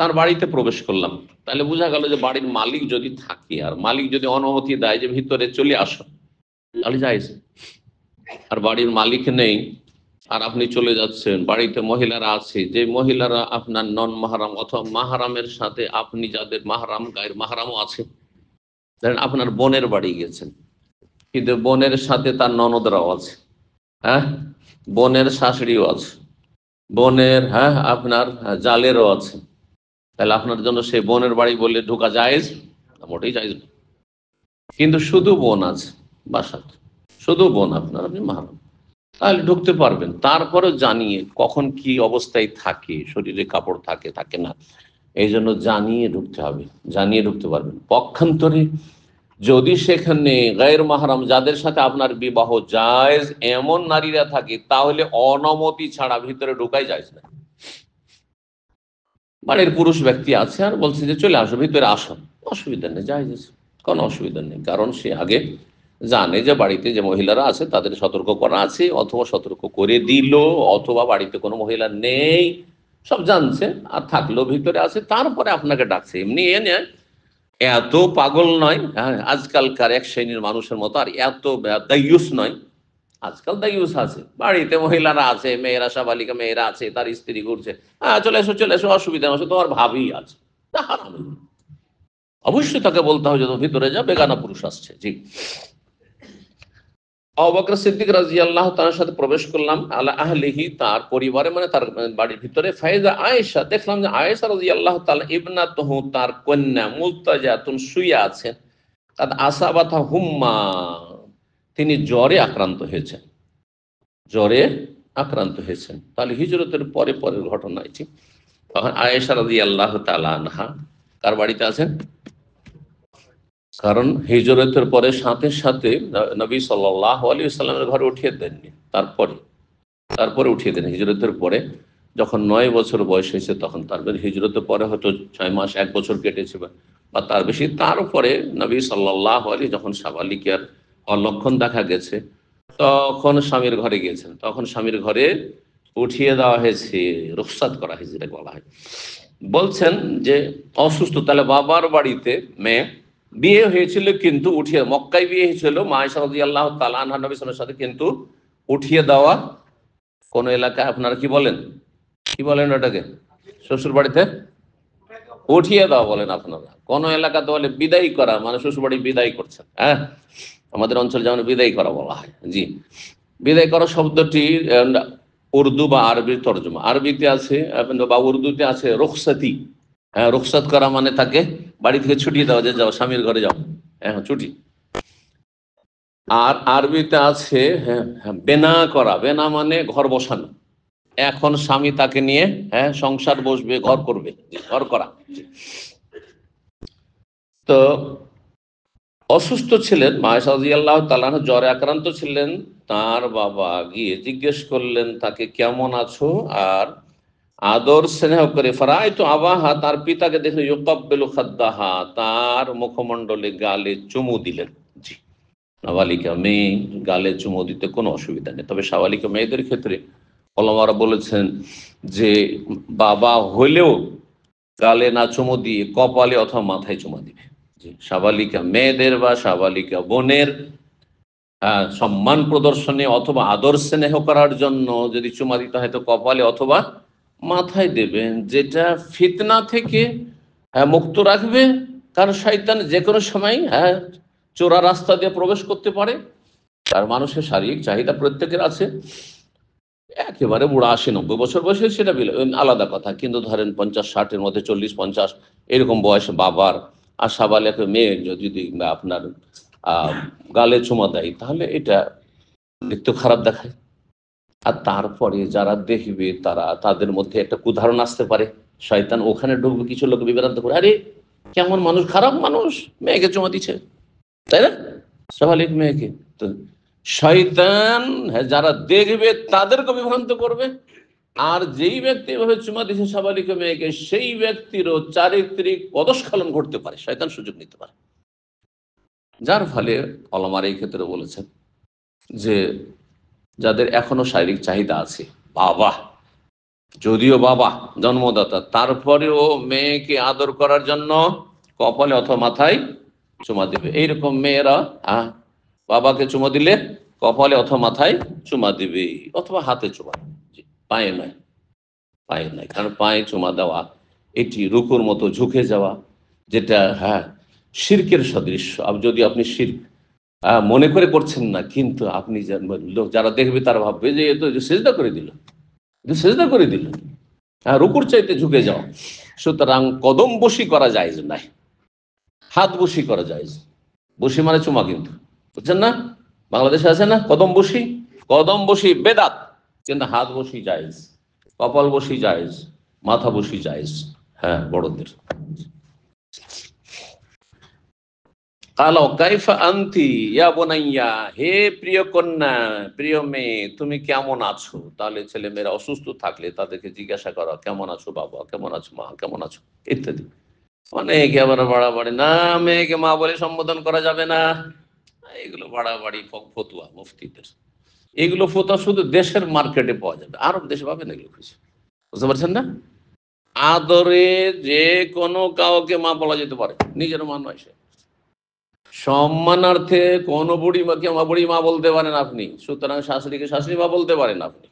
তার বাড়িতে প্রবেশ করলাম। তাহলে বোঝা গেল যে বাড়ির মালিক যদি থাকে আর মালিক যদি অনুমতি দেয় যে ভিতরে চলে আসো, তাহলে যাইজ। আর বাড়ির মালিক নেই আর আপনি চলে যাচ্ছেন, বাড়িতে মহিলারা আছে, যে মহিলারা আপনার নন মাহরাম অথবা মাহরামের সাথে আপনি যাদের মাহরাম গায়ের মাহরামও আছে, ধরেন আপনার বোনের বাড়ি গেছেন, কিন্তু বোনের সাথে তার ননদরাও আছে, হ্যাঁ, বোনের শাশুড়িও আছে, বোনের আপনার জালেরও আছে, তাহলে আপনার জন্য সেই বোনের বাড়ি বললে ঢোকা জায়েজ? মোটেই জায়েজ না। কিন্তু শুধু বোন আছে বাসাতে, শুধু বোন আপনার, আপনি মাহরাম, তাহলে ঢুকতে পারবেন। তারপরে জানিয়ে কখন কি অবস্থায় থাকে, শরীরে কাপড় থাকে থাকে না, এই জন্য জানিয়ে ঢুকতে হবে, জানিয়ে ঢুকতে পারবেন। পক্ষান্তরে যদি সেখানে গায়ের মাহরাম যাদের সাথে আপনার বিবাহ জায়েজ এমন নারীরা থাকে, তাহলে অনুমতি ছাড়া ভিতরে ঢুকাই যায় না। বাড়ির পুরুষ ব্যক্তি আছে আর বলছে যে চলে আসো, ভিতরে আসো, অসুবিধা নেই, জায়েজ আছে, কোনো অসুবিধা নেই। কারণ সে আগে জানে যে বাড়িতে যে মহিলারা আছে তাদের সতর্ক করা আছে, অথবা সতর্ক করে দিল, অথবা বাড়িতে কোনো মহিলা নেই, সব জানছে আর থাকলো ভিতরে আছে, তারপরে আপনাকে ডাকছে। এমনি এনে এত পাগল নয়, হ্যাঁ, আজকালকার এক শ্রেণীর মানুষের মতো, আর এত দায়ুস নয়। আজকাল দায়ুস আছে, বাড়িতে মহিলারা আছে, মেয়েরা সাবালিকা মেয়েরা আছে, তার স্ত্রী ঘুরছে, হ্যাঁ চলে এসো চলে এসো, অসুবিধা আছে, তোমার ভাবি আছে, তা হারামি। অবশ্যই তাকে বলতে হবে যে ভিতরে যা, বেগানা পুরুষ আসছে। জি। আবু বকর সিদ্দিক রাদিয়াল্লাহু তাআলার সাথে প্রবেশ করলাম, আলা আহলিহি, তার পরিবারে, মানে তার বাড়ির ভিতরে। ফায়দা আয়েশা, দেখলাম যে আয়েশা রাদিয়াল্লাহু তাআলা ইবনাতুহু, তার কন্যা, মুলতাজাতুন, শুয়ে আছেন। কাদ আসাবাতা হুম্মা, তিনি জ্বরে আক্রান্ত হয়েছেন, জ্বরে আক্রান্ত হয়েছেন। তাহলে হিজরতের পরে পরের ঘটনা এটি। তখন আয়েশা রাদিয়াল্লাহু তাআলা আনহা কার বাড়িতে আছেন? কারণ হিজরতের পরে সাথে সাথে নবী সাল্লাল্লাহু আলাইহি ওয়াসাল্লামের ঘরে উঠিয়ে দেননি, তারপরে উঠিয়ে দেন হিজরতের পরে। যখন 9 বছর বয়স হয়েছে তখন, তারপরে হিজরতের পরে হয়তো 6 মাস 1 বছর কেটেছে বা তার বেশি। তারপরে নবী সাল্লাল্লাহু আলাইহি যখন সাবালিকার লক্ষণ দেখা গেছে, তখন স্বামীর ঘরে গিয়েছেন, তখন স্বামীর ঘরে উঠিয়ে দেওয়া হয়েছে, রুখসাত করা হয়েছে, এটাকে বলা হয়। বলছেন যে অসুস্থ, তাহলে বাবার বাড়িতে মেয়ে বিয়ে হয়েছিল, কিন্তু উঠিয়ে, মক্কায় বিয়ে হয়েছিল মা আয়েশা রাদিয়াল্লাহু তাআলা আনহা নবী সাল্লাল্লাহু আলাইহি ওয়াসাল্লামের সাথে, কিন্তু উঠিয়ে দেওয়া কোন এলাকায় আপনারা কি বলেন, কি বলেন ওটাকে? শ্বশুর বাড়িতে উঠিয়ে দেওয়া বলেন আপনারা, কোন এলাকাতে বলে বিদায় করা, মানে শ্বশুর বাড়ি বিদায় করছেন। হ্যাঁ, আমাদের অঞ্চল যেমন বিদায় করা বলা হয়। জি, বিদায় করা শব্দটি উর্দু বা আরবির তর্জমা। আরবিতে আছে বা উর্দুতে আছে রুখসাতি। হ্যাঁ, রুখসাত করা মানে তাকে বাড়ি থেকে ছুটিয়ে দেওয়া, যে যাও স্বামীর ঘরে যাও, হ্যাঁ ছুটি। আর আরবিতে আছে বেনা করা, বেনা মানে ঘর বসানো। এখন স্বামী তাকে নিয়ে সংসার বসবে, ঘর করবে, ঘর করা। তো অসুস্থ ছিলেন মা আয়েশা রাদিয়াল্লাহু তাআলা আনহা, জ্বরে আক্রান্ত ছিলেন। তার বাবা গিয়ে জিজ্ঞেস করলেন তাকে, কেমন আছো? আর আদর স্নেহ করে, ফারাইতু আবাহা, তার পিতাকে দেখে, ইউকাব্বিলু খাদ্দাহা, তার মুখমণ্ডলে গালে চুমু দিলেন। জি, নাবালিকা মেয়ে গালে চুমু দিতে কোনো অসুবিধা নেই, তবে সাবালিকা মেয়েদের ক্ষেত্রে ওলামারা বলেছেন যে বাবা হলেও গালে না চুমু দিয়ে কপালে অথবা মাথায় চুমা দিবে। জি, সাবালিকা মেয়েদের বা সাবালিকা বোনের সম্মান প্রদর্শনে অথবা আদর স্নেহ করার জন্য যদি চুমা দিতে হয় তো কপালে অথবা মাথায় দেবেন, যেটা ফিতনা থেকে মুক্ত রাখবে। কারণ শয়তান যে কোনো সময় চোরা রাস্তা দিয়ে প্রবেশ করতে পারে। আর মানুষের শারীরিক চাহিদা প্রত্যেকের আছে। একেবারে বুড়া 80-90 বছর বয়সে সেটা আলাদা কথা, কিন্তু ধরেন 50-60-এর মধ্যে 40-50 এরকম বয়স বাবার আর সাবালেক মেয়ে যদি আপনার গালে চুমা দেয় তাহলে এটা দেখতে খারাপ দেখায়। আর তারপরে যারা দেখবে তাদের মধ্যে একটা কুধারণা আসতে পারে, শয়তান ওখানে ঢুকবে, কিছু লোক বিভ্রান্ত করে, আরে কেমন মানুষ, খারাপ মানুষ, মেয়েকে চুমা দিচ্ছে, তাই না, সাবালিক মেয়েকে। তো শয়তান যারা দেখবে তাদেরকে বিভ্রান্ত করবে, আর যেই ব্যক্তি এভাবে চুমা দিচ্ছে সাবালিক মেয়েকে, সেই ব্যক্তিরও চারিত্রিক পদস্খলন ঘটতে পারে, শয়তান সুযোগ নিতে পারে। যার ফলে ওলামার এই ক্ষেত্রে বলেছেন যে যাদের এখনো শারীরিক চাহিদা আছে, বাবা যদিও বাবা জন্মদাতা, তারপরেও মেয়েকে আদর করার জন্য কপালে অথবা মাথায় চুমা দিবে। এইরকম মেয়েরা বাবাকে চুমা দিলে কপালে অথবা মাথায় চুমা দিবে, অথবা হাতে চুমা, পায়ে নয়, পায়ে নয়। কারণ পায়ে চুমা দেওয়া এটি রুকুর মতো ঝুঁকে যাওয়া, যেটা শিরকের সদৃশ্য। যদি আপনি শিরক মনে করে করছেন না, কিন্তু আপনি যারা দেখবে তারা ভাববে যে এ তো সেজদা করে দিল, সেজদা করে দিল, রুকুর চাইতে ঝুঁকে যাওয়া। সুতরাং কদম বসি করা যায় নাই, হাত বসি করা যায়। বসি মানে চুমা, কিন্তু বুঝছেন না, বাংলাদেশে আছে না কদম বসি, কদম বসি বেদাত, কিন্তু হাত বসি জায়েজ, কপাল বসি জায়েজ, মাথা বসি জায়েজ, হ্যাঁ বড়দের। কালো কাইফা আনতি ইয়া বোনাইয়া, হে প্রিয় কন্যা, প্রিয় মেয়ে, তুমি কেমন আছো? তাহলে ছেলে মেয়েরা অসুস্থ থাকলে তাদেরকে জিজ্ঞাসা করো, কেমন আছো বাবা, কেমন আছো মা, কেমন আছো, ইত্যাদি। অনেক আবার বাড়াবাড়ি, না মেয়েকে মা বলে সম্বোধন করা যাবে না, এগুলো বাড়াবাড়ি ফতুয়া মুফতিদের। এগুলো ফতুয়া শুধু দেশের মার্কেটে পাওয়া যাবে, আরব দেশে পাবেন এগুলো কিছু, বুঝতে পারছেন না? আদরে যে কোনো কাউকে মা বলা যেতে পারে, নিজের মা নয় সে। সম্মানার্থে কোন বুড়িমাকে বুড়ি মা বলতে পারেন আপনি, সুতরাং শাশুড়িকে শাশুড়ি মা বলতে পারেন আপনি,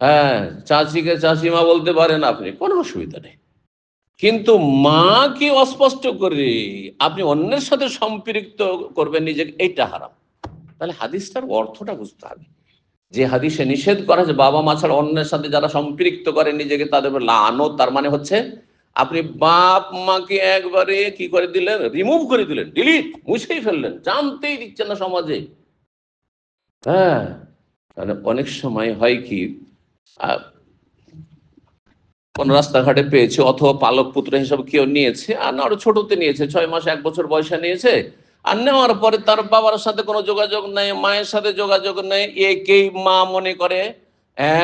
হ্যাঁ চাচিকে চাচি মা বলতে পারেন আপনি, কোনো অসুবিধা নেই। কিন্তু মাকে অস্পষ্ট করে আপনি অন্যের সাথে সম্পৃক্ত করবেন নিজেকে, এইটা হারাম। তাহলে হাদিসটার অর্থটা বুঝতে হবে। যে হাদিসে নিষেধ করা যে বাবা মা ছাড়া অন্যের সাথে যারা সম্পৃক্ত করে নিজেকে তাদের লানত, তার মানে হচ্ছে আপনি বাপ মাকে একবারে কি করে দিলেন, রিমুভ করে দিলেন, ডিলিট, মুছেই ফেললেন, জানতেই দিচ্ছেন না সমাজে। হ্যাঁ, মানে অনেক সময় হয় কি, কোন রাস্তাঘাটে পেয়েছে, অথবা পালক পুত্র হিসাবে কেউ নিয়েছে, আর আরো ছোটতে নিয়েছে, 6 মাস 1 বছর বয়সে নিয়েছে, আর নেওয়ার পরে তার বাবার সাথে কোনো যোগাযোগ নেই, মায়ের সাথে যোগাযোগ নেই, একেই মা মনে করে,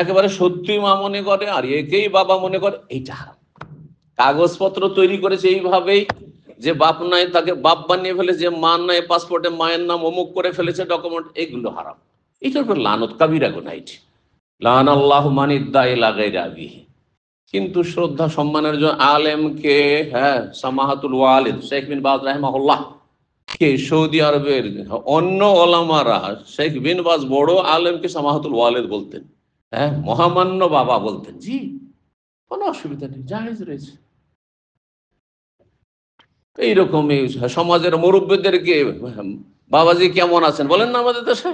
একেবারে সত্যি মা মনে করে, আর একেই বাবা মনে করে, এইটা হারাম। কাগজপত্র তৈরি করেছে এইভাবেই, যে বাপ নাই তাকে বাপ বানিয়ে ফেলেছে, যে মা নাই পাসপোর্টে মায়ের নাম অমুক করে ফেলেছে ডকুমেন্ট, এগুলো হারাম। এটার উপর লানত কাবিরা গুনাহ, লান আল্লাহু মান ইদ্দা ইলা গায়রি আবিহি। কিন্তু শ্রদ্ধা সম্মানের জন্য আলেমকে, হ্যাঁ সামাহাতুল ওয়ালিদ শেখ বিন বাজ রাহিমাহুল্লাহ কে, সৌদি আরবের অন্য ওলামারা শেখ বিন বাজ বড় আলেমকে সামাহাতুল ওয়ালিদ বলতেন, হ্যাঁ মহামান্য বাবা বলতেন, জি কোনো অসুবিধা নেই, জায়েজ রয়েছে। এইরকমই সমাজের মুরব্বীদেরকে বাবাজি কেমন আছেন বলেন না, আমাদের দেশে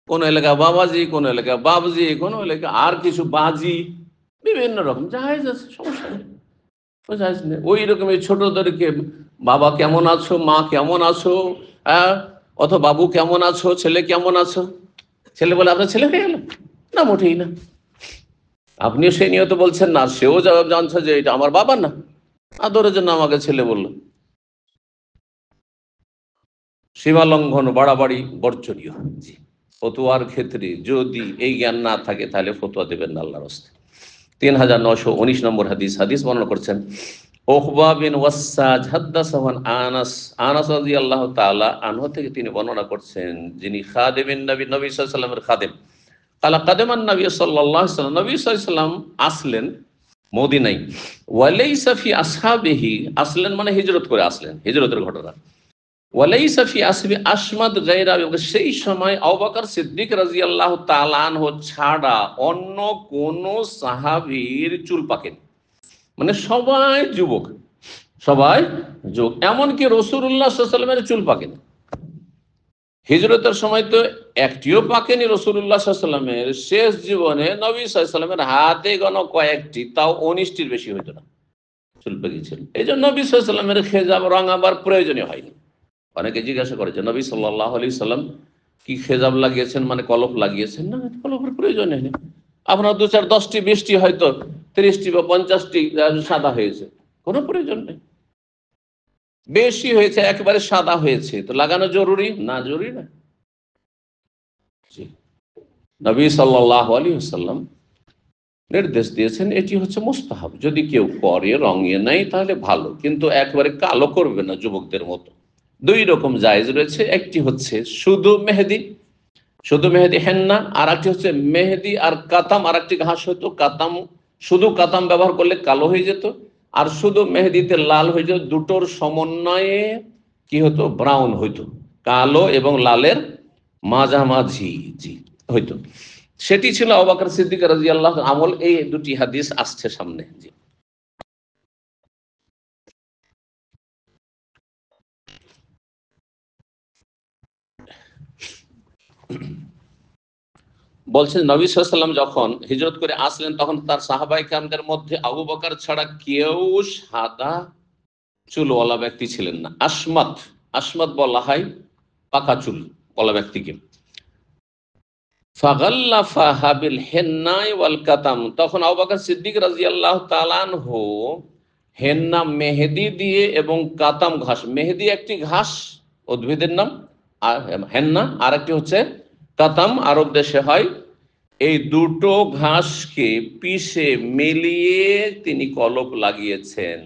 কোন এলাকা বাবাজি, কোন এলাকা বাবজি, কোন এলাকা আর কিছু বাজি, বিভিন্ন রকম, জায়েজ আছে, সমস্যা নেই। ওই রকম ছোটদেরকে বাবা কেমন আছো, মা কেমন আছো, অথবা বাবু কেমন আছো, ছেলে কেমন আছো, ছেলে বলে আপনার ছেলে হয়ে গেল না, মোটেই না। আপনিও সেই নিয়ত বলছেন না, সেও জানছে যে এটা আমার বাবা না, আদরের জন্য আমাকে ছেলে বললো। সীমা লঙ্ঘন, বাড়াবাড়ি বর্জনীয়। জি, ফতোয়ার ক্ষেত্রে যদি এই জ্ঞান না থাকে তাহলে ফতোয়া দেবেন না আল্লাহর রাস্তায়। 3919 নম্বর হাদিস বর্ণনা করছেন উকবা বিন ওয়াসসাজ হাদাসাহু আনাস, আনাস রাদিয়াল্লাহু তাআলা আনহু থেকে তিনি বর্ণনা করছেন, যিনি খাদেমিন নবী, নবী সাল্লাল্লাহু আলাইহি ওয়াসাল্লামের খাদেম। কালা কাদেমান নবী সাল্লাল্লাহু আলাইহি ওয়াসাল্লাম, নবী সাল্লাল্লাহু আলাইহি ওয়াসাল্লাম আসলেন মদিনায়, ওয়ালাইসা ফি আসহাবিহি, আসলেন মানে হিজরত করে আসলেন, হিজরতের ঘটনা। ওয়ালাইসা ফি আসহাবি আশমাদ গায়রা, সেই সময় আবু বকর সিদ্দিক রাদিয়াল্লাহু তাআলা আনহু ছাড়া অন্য কোন সাহাবীর চুল পাকেনি, মানে সবাই যুবক, সবাই যুবক, এমনকি রাসূলুল্লাহ সাল্লাল্লাহু আলাইহি ওয়াসাল্লামের চুল পাকেনি। হিজরতের সময় তো একটিও পাকেনি রাসূলুল্লাহ সাল্লাল্লাহু আলাইহি ওয়াসাল্লামের, শেষ জীবনে নবী সাল্লাল্লাহু আলাইহি ওয়াসাল্লামের হাতে গোনা কয়েকটি, তাও 19টির বেশি হইতো না। চুল পেকেছিল। এই জন্য নবী সাল্লাল্লাহু আলাইহি সাল্লামের খেজাব রাঙাবার প্রয়োজনই হয়নি। অনেকে জিজ্ঞাসা করেছে নবী সাল্লাল্লাহু আলাইহি সাল্লাম কি খেজাব লাগিয়েছেন, মানে কলপ লাগিয়েছেন? না, কলপের প্রয়োজন নেই। আপনার 2, 4, 10টি 20টি হয়তো 30টি বা 50টি সাদা হয়েছে, কোনো প্রয়োজন নেই। বেশি হয়েছে, একেবারে সাদা হয়েছে, তো লাগানো জরুরি না? জরুরি না। নবী সাল্লাল্লাহু আলাইহি ওয়াসাল্লাম নির্দেশ দিয়েছেন এটি হচ্ছে মুস্তাহাব, যদি কেউ করে রঙিয়ে নেয় তাহলে ভালো, কিন্তু একবারে কালো করবে না যুবকদের মতো। 2 রকম জায়েজ রয়েছে, একটি হচ্ছে শুধু মেহেদি, শুধু মেহেদি হেন্না, আর একটি হচ্ছে মেহেদি আর কাতাম, আর একটি ঘাস হতো কাতাম, শুধু কাতাম ব্যবহার করলে কালো হয়ে যেত, আর শুধু মেহেদিতে লাল হয়ে যেত। দুটোর সমন্বয়ে কি হতো? ব্রাউন হইতো, কালো এবং লালের মাঝামাঝি জি হইতো। সেটি ছিল আবু বকর সিদ্দিক রাদিয়াল্লাহু আমল। এই 2টি হাদিস আসছে সামনে। জি, বলছেন নবী সাল্লাল্লাহু আলাইহি ওয়াসাল্লাম যখন হিজরত করে আসলেন তখন তার সাহাবায়ে কেরামদের মধ্যে আবু বকর ছাড়া কেউ সাদা চুলওয়ালা ব্যক্তি ছিলেন না। আসমত, আসমত বলা হয় পাকা চুল ওয়ালা ব্যক্তিকে। ফাগাল্লাফাহা বিল হিন্নাই ওয়াল কাতাম, তখন আবু বকর সিদ্দিক রাদিয়াল্লাহু তাআলা আনহু হেন্না মেহেদি দিয়ে এবং কাতাম ঘাস, মেহেদি একটি ঘাস উদ্ভিদের নাম, আর হেন্না আর একটি হচ্ছে কাতাম, আরব দেশে হয়। এই দুটো ঘাসকে পিষে মিলিয়ে তিনি কলপ লাগিয়েছেন,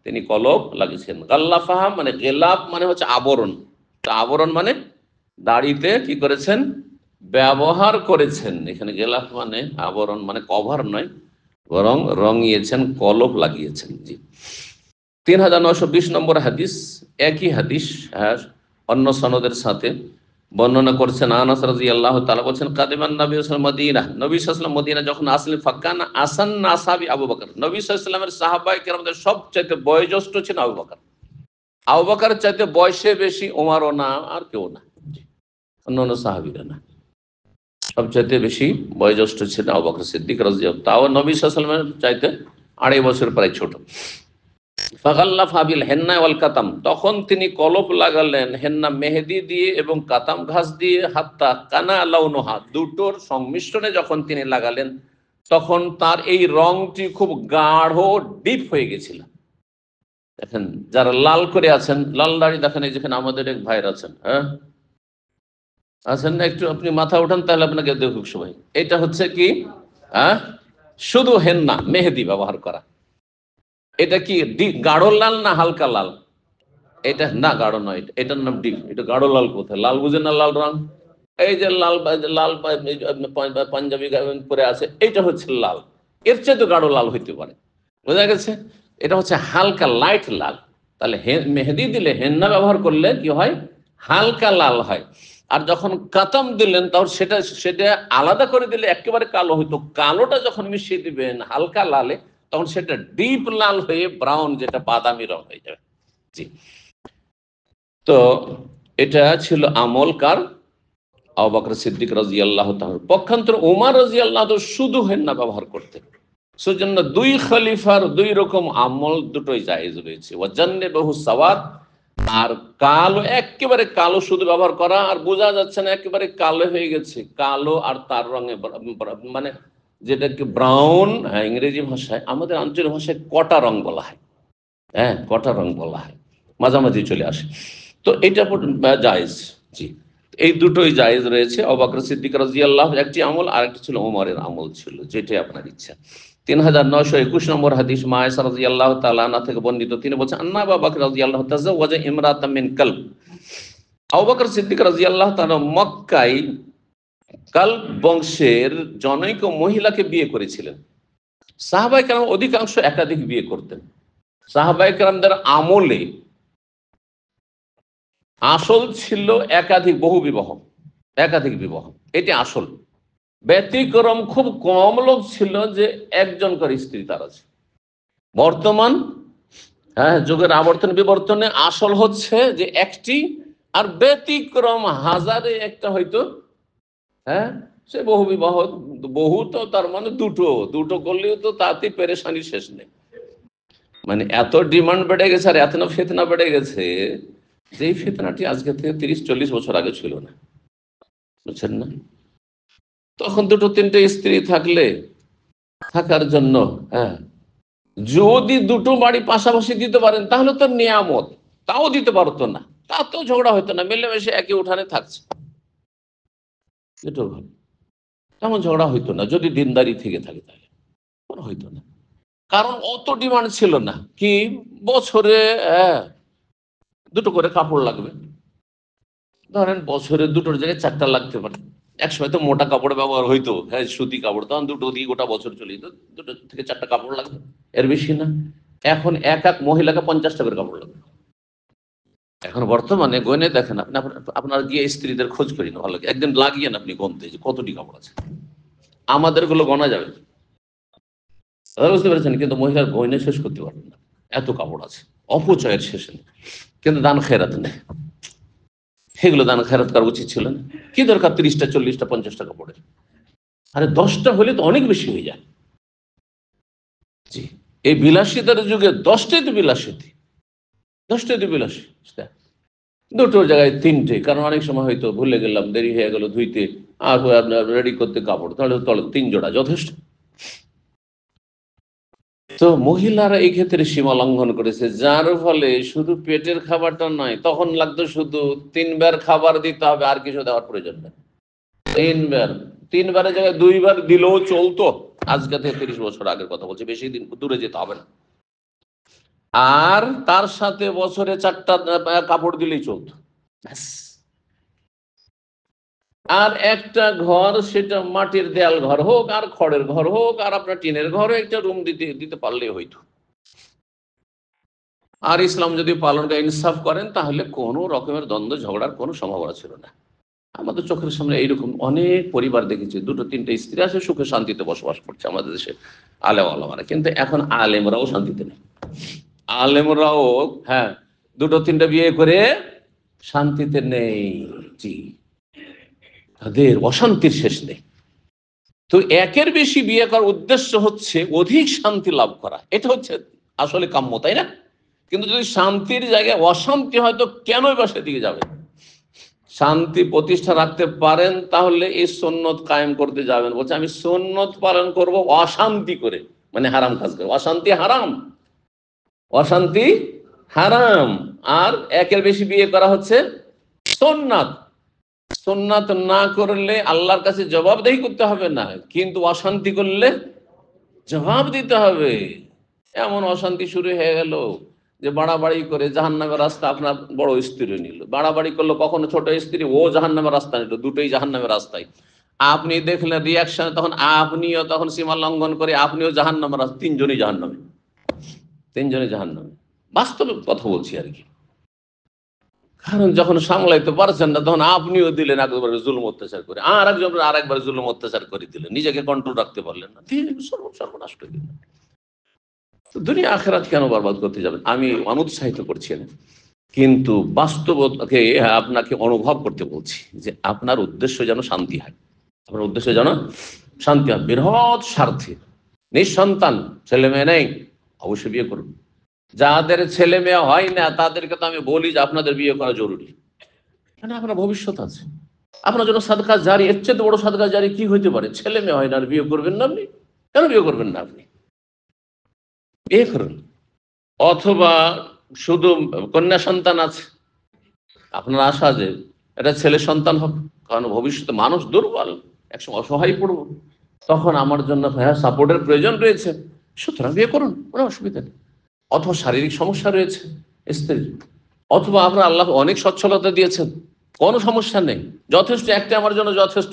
তিনি কলপ লাগিয়েছেন। গাল্লাফাহা মানে গেলাপ মানে হচ্ছে আবরণ, তা আবরণ মানে দাড়িতে কি করেছেন? ব্যবহার করেছেন। এখানে গেলাফ মানে আবরণ, মানে কভার নয়, বরং রঙিয়েছেন, কলপ লাগিয়েছেন। জি, 3920 নম্বর হাদিস, একই হাদিস, হ্যাঁ, অন্য সনদের সাথে বর্ণনা করছেন আনাস রাদিয়াল্লাহু তাআলা বলেন কাদিমান নবী সাল্লাল্লাহু আলাইহি ওয়াসাল্লাম মদিনা, নবী সাল্লাল্লাহু আলাইহি ওয়াসাল্লাম মদিনা যখন আসলেন ফাকানা আসান্না আসহাবি আবু বকর, নবী সাল্লাল্লাহু আলাইহি ওয়াসাল্লামের সাহাবায়ে কেরামদের সবচেয়ে বয়োজ্যেষ্ঠ ছিলেন আবু বকর। আবু বকরের চাইতে বয়সে বেশি ওমরও না, আর কেউ না, অন্যান্য সাহাবীরা না। সবচাইতে বেশি বয়োজ্যেষ্ঠ ছিলেন আবু বকর সিদ্দিক রাদিয়াল্লাহু, তাও নবী সাল্লাল্লাহু আলাইহি ওয়াসাল্লামের চাইতে 2.5 বছর প্রায় ছোট। ফাগাল্লাফা বিল হেন্না ওয়াল কাতাম, তখন তিনি কলপ লাগালেন হেন্না মেহেদি দিয়ে এবং কাতাম ঘাস দিয়ে, হাত্তা কানা লাউনুহা, দুটোর সংমিশ্রণে যখন তিনি লাগালেন তখন তার এই রংটি খুব গাঢ় ডিপ হয়ে গেছিল। দেখেন যারা লাল করে আছেন, লাল দাড়ি দেখেন, এই যেখানে আমাদের এক ভাইয়ের আছেন, হ্যাঁ আছেন না, একটু আপনি মাথা উঠান তাহলে আপনাকে দেখুক সবাই। এটা হচ্ছে কি? হ্যাঁ, শুধু হেন্না মেহেদি ব্যবহার করা। এটা কি গাঢ় লাল না হালকা লাল? এটা না, গাঢ় নয়, এটার নাম ডিপ। এটা গাঢ় লাল কোথায়? লাল বুঝেন না? লাল রং, এই যে লাল লাল পাঞ্জাবি পরে আছে, এইটা হচ্ছে লাল। এর চেয়ে তো গাঢ় লাল হইতে পারে, বোঝা গেছে? এটা হচ্ছে হালকা লাইট লাল। তাহলে মেহেদি দিলে, হেন্না ব্যবহার করলে কি হয়? হালকা লাল হয়। আর যখন কাতাম দিলেন তখন সেটা সেটা আলাদা করে দিলে একেবারে কালো হইতো। কালোটা যখন মিশিয়ে দিবেন হালকা লালে তখন সেটা ডিপ লাল হয়ে ব্রাউন, যেটা বাদামি রং হয়ে যাবে। জি, তো এটা ছিল আমল কার? আবু বকর সিদ্দিক রাদিয়াল্লাহু তাআলা। পক্ষান্তর ওমর রাদিয়াল্লাহু শুধু হেন্না ব্যবহার করতেন। সেজন্য 2 খলিফার 2 রকম আমল দুটোই জায়েজ রয়েছে। ওয়াজান্নাবাহু সাওয়াদ, আর কালো, একেবারে কালো শুধু ব্যবহার করা, আর বোঝা যাচ্ছে না একেবারে কালো হয়ে গেছে, কালো আর তার রঙে মানে যেটাকে ব্রাউন, হ্যাঁ ইংরেজি ভাষায়, আমাদের আঞ্চলিক ভাষায় কটা রং বলা হয়, হ্যাঁ কটা রং বলা হয়, মাঝামাঝি চলে আসে। তো এটা জায়েজ। জি, এই দুটোই জায়েজ রয়েছে। আবু বকর সিদ্দিক রাদিয়াল্লাহু একটি আমল, আর একটি ছিল ওমরের আমল ছিল, যেটাই আপনার ইচ্ছা। 3921 নম্বর হাদিস, মা আয়েশা রাদিয়াল্লাহু তাআলা আনহা থেকে বর্ণিত, তিনি বলেন আন্না আবু বকর রাদিয়াল্লাহু তাজাওয়াজা ইমরাতাম মিন কালব, আবু বকর সিদ্দিক রাদিয়াল্লাহু তাআলা মক্কায় কালব বংশের জনৈক মহিলাকে বিয়ে করেছিলেন। সাহাবায়ে কেরাম অধিকাংশ একাধিক বিয়ে করতেন। সাহাবায়ে কেরামদের আমলে আসল ছিল একাধিক, বহু বিবাহ, একাধিক বিবাহ, এটি আসল। ব্যতিক্রম খুব কম লোক ছিল যে একজন করে স্ত্রী তার আছে। বর্তমান, হ্যাঁ, যুগের আবর্তন বিবর্তনে আসল হচ্ছে যে একটি, আর ব্যতিক্রম হাজারে একটা হয়তো, হ্যাঁ, সে বহু বিবাহ। বহু তো তার মানে দুটো, দুটো করলেও তো তাতে পেরেশানি শেষ নেই। মানে এত ডিমান্ড বেড়ে গেছে আর এত না ফিতনা বেড়ে গেছে, যেই ফিতনাটি আজকে থেকে 30-40 বছর আগে ছিল না, বুঝছেন না? তখন দুটো তিনটে স্ত্রী থাকলে থাকার জন্য, হ্যাঁ, যদি দুটো বাড়ি পাশাপাশি দিতে পারেন তাহলে তো নিয়ামত, তাও দিতে পারতো না, তাতেও ঝগড়া হতো না, মিলেমিশে একই উঠানে থাকছে, এটাও ভালো, তেমন ঝগড়া হইতো না যদি দিনদারি থেকে থাকে, তাহলে কোনো হইতো না। কারণ অত ডিমান্ড ছিল না, কি বছরে দুটো করে কাপড় লাগবে, ধরেন বছরে দুটোর জায়গায় চারটা লাগতে পারে। একসময় তো মোটা কাপড় ব্যবহার হইতো, হ্যাঁ, সুতি কাপড়, তখন দুটো দিয়ে গোটা বছর চলে যেত, দুটো থেকে চারটা কাপড় লাগবে, এর বেশি না। এখন এক এক মহিলাকে 50টা করে কাপড় লাগবে। এখন বর্তমানে গয়নে দেখেন আপনি, আপনার গিয়ে স্ত্রীদের খোঁজ করি না, ভালো একদিন লাগিয়ে না আপনি গমতে যে কতটি কাপড় আছে, আমাদের গুলো গনা যাবে, বুঝতে পেরেছেন? কিন্তু মহিলার গয়নে শেষ করতে পারবেন না, এত কাপড় আছে, অপচয়ের শেষে নেই। কিন্তু দান খেরাত নেই, সেগুলো দান খেরাত করা উচিত ছিল না। কি দরকার 30টা 40টা 50টা কাপড়ের? আরে 10টা হলে তো অনেক বেশি হয়ে যায়। জি, এই বিলাসিতার যুগে 10টাই তো বিলাসিতী, 10টাই তো বিলাসী, দুটোর জায়গায় তিনটে, কারণ অনেক সময় হয়তো ভুলে গেলাম, দেরি হয়ে গেল ধুইতে, আর আপনার রেডি করতে কাপড়, তাহলে তলে 3 জোড়া যথেষ্ট। তো মহিলারা এই ক্ষেত্রে সীমা লঙ্ঘন করেছে, যার ফলে শুধু পেটের খাবারটা নয়, তখন লাগতো শুধু 3 বার খাবার দিতে হবে, আর কিছু দেওয়ার প্রয়োজন নেই। 3 বার, 3বারের জায়গায় 2বার দিলেও চলতো। আজকে থেকে 30 বছর আগের কথা বলছি, বেশি দিন দূরে যেতে হবে না। আর তার সাথে বছরে 4টা কাপড় দিলেই চলতো, ব্যাস। আর একটা ঘর, সেটা মাটির দেয়াল ঘর হোক আর খড়ের ঘর হোক আর আপনার টিনের ঘর, একটা রুম দিতে দিতে পারলেই হইতো। আর ইসলাম যদি পালন করে ইনসাফ করেন, তাহলে কোনো রকমের দ্বন্দ্ব ঝগড়ার কোনো সম্ভাবনা ছিল না। আমাদের চোখের সামনে এইরকম অনেক পরিবার দেখেছি, দুটো তিনটে স্ত্রী আছে, সুখে শান্তিতে বসবাস করছে আমাদের দেশে আলেম আলামারা। কিন্তু এখন আলেমরাও শান্তিতে নেই, আলেমরাও, হ্যাঁ, দুটো তিনটে বিয়ে করে শান্তিতে নেই। জি, তাদের অশান্তির শেষ নেই। তো একের বেশি বিয়ে করার উদ্দেশ্য হচ্ছে অধিক শান্তি লাভ করা, এটা হচ্ছে আসলে কাম্য, তাই না? কিন্তু যদি শান্তির জায়গায় অশান্তি হয়, তো কেনই বা সেদিকে যাবে? শান্তি প্রতিষ্ঠা রাখতে পারেন, তাহলে এই সুন্নত কায়েম করতে যাবেন। বলছে আমি সুন্নত পালন করব অশান্তি করে, মানে হারাম কাজ করে। অশান্তি হারাম, অশান্তি হারাম। আর একের বেশি বিয়ে করা হচ্ছে সুন্নাত। সুন্নাত না করলে আল্লাহর কাছে জবাবদেহি করতে হবে না, কিন্তু অশান্তি করলে জবাব দিতে হবে। এমন অশান্তি শুরু হয়ে গেল যে বাড়াবাড়ি করে জাহান্নামের রাস্তা আপনার বড় স্ত্রী নিল, বাড়াবাড়ি করলো কখনো ছোট স্ত্রী, ও জাহান্নামের রাস্তা নিল, দুটোই জাহান্নামের রাস্তায়। আপনি দেখলেন রিয়াকশন, তখন আপনিও তখন সীমা লঙ্ঘন করে আপনিও জাহান্নামের রাস্তা, তিনজনই জাহান্নামে, তিনজনই জাহান্নামে। বাস্তবে কথা বলছি আর কি। কারণ যখন সামলাইতে পারছেন না, তখন আপনিও দিলেন একবার জুলুম অত্যাচার করে, আর একজন আরেকবার জুলুম অত্যাচার করে দিলেন, নিজেকে কন্ট্রোল রাখতে পারলেন না, সর্বনাশ করে দিলেন। দুনিয়া আখেরাত কেন বরবাদ করতে যাবেন? আমি অনুৎসাহিত করছি না, কিন্তু বাস্তবতাকে আপনাকে অনুভব করতে বলছি যে আপনার উদ্দেশ্য যেন শান্তি হয়, আপনার উদ্দেশ্য যেন শান্তি হয়। বৃহৎ স্বার্থে নিঃসন্তান, ছেলে মেয়ে নেই, অবশ্যই বিয়ে করুন। যাদের ছেলে মেয়ে হয় না, তাদেরকে তো আমি বলি যে আপনাদের বিয়ে করা জরুরি, মানে আপনার ভবিষ্যৎ আছে, আপনার জন্য সাদকা জারি, এর চেয়ে বড় সাদকা জারি কি হইতে পারে? ছেলে মেয়ে হয় না আর বিয়ে করবেন না আপনি? কেন বিয়ে করবেন না আপনি? বিয়ে করুন। অথবা শুধু কন্যা সন্তান আছে, আপনার আশা যে এটা ছেলে সন্তান হবে, কারণ ভবিষ্যতে মানুষ দুর্বল, একসময় অসহায় পড়বো, তখন আমার জন্য সাপোর্টের প্রয়োজন রয়েছে, সুতরাং বিয়ে করুন, কোনো অসুবিধা নেই। অথবা শারীরিক সমস্যা রয়েছে স্ত্রীর, অথবা আপনার আল্লাহ অনেক সচ্ছলতা দিয়েছেন, কোনো সমস্যা নেই, যথেষ্ট, একটা আমার জন্য যথেষ্ট।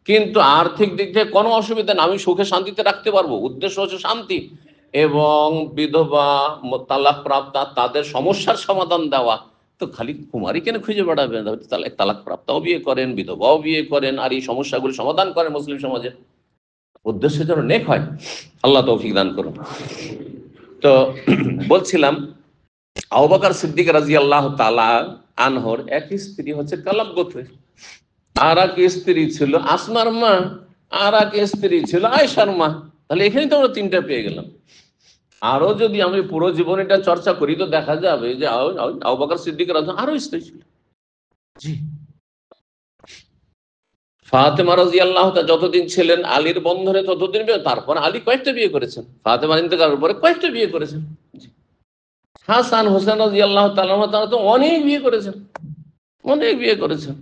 কিন্তু আর্থিক দিক থেকে কোনো অসুবিধা নেই, আমি সুখে শান্তিতে রাখতে পারবো, উদ্দেশ্য হচ্ছে শান্তি। এবং বিধবা, তালাক প্রাপ্তা, তাদের সমস্যার সমাধান দেওয়া। তো খালি কুমারী কেন খুঁজে বেড়াবেন? তালাক প্রাপ্তাও বিয়ে করেন, বিধবাও বিয়ে করেন, আর এই সমস্যাগুলি সমাধান করেন মুসলিম সমাজে। উদ্দেশ্য যেন নেক হয়, আল্লাহ তৌফিক দান করুন। তো বলছিলাম, আবু বকর সিদ্দিক রাদিয়াল্লাহু তাআলা আনহর এক স্ত্রী হচ্ছে কালাব গোত্রের, আর এক স্ত্রী ছিল আসমার মা, আর এক স্ত্রী ছিল আয়েশার মা। তাহলে এখানে তো আমরা 3টা পেয়ে গেলাম। আরো যদি আমি পুরো জীবনীটা চর্চা করি তো দেখা যাবে যে আবু বকর সিদ্দিক রাদিয়াল্লাহু আরো স্ত্রী ছিল। জি। ফাতেমা রাদিয়াল্লাহু তাআলা যতদিন ছিলেন আলীর বন্ধনে ততদিন তারপর আলী কয়েকটা বিয়ে করেছেন, ফাতেমা ইন্তেকালের পরে কয়েকটা বিয়ে করেছেন। জি। হাসান হোসেন রাদিয়াল্লাহু তাআলা তারা তো অনেক বিয়ে করেছেন, অনেক বিয়ে করেছেন,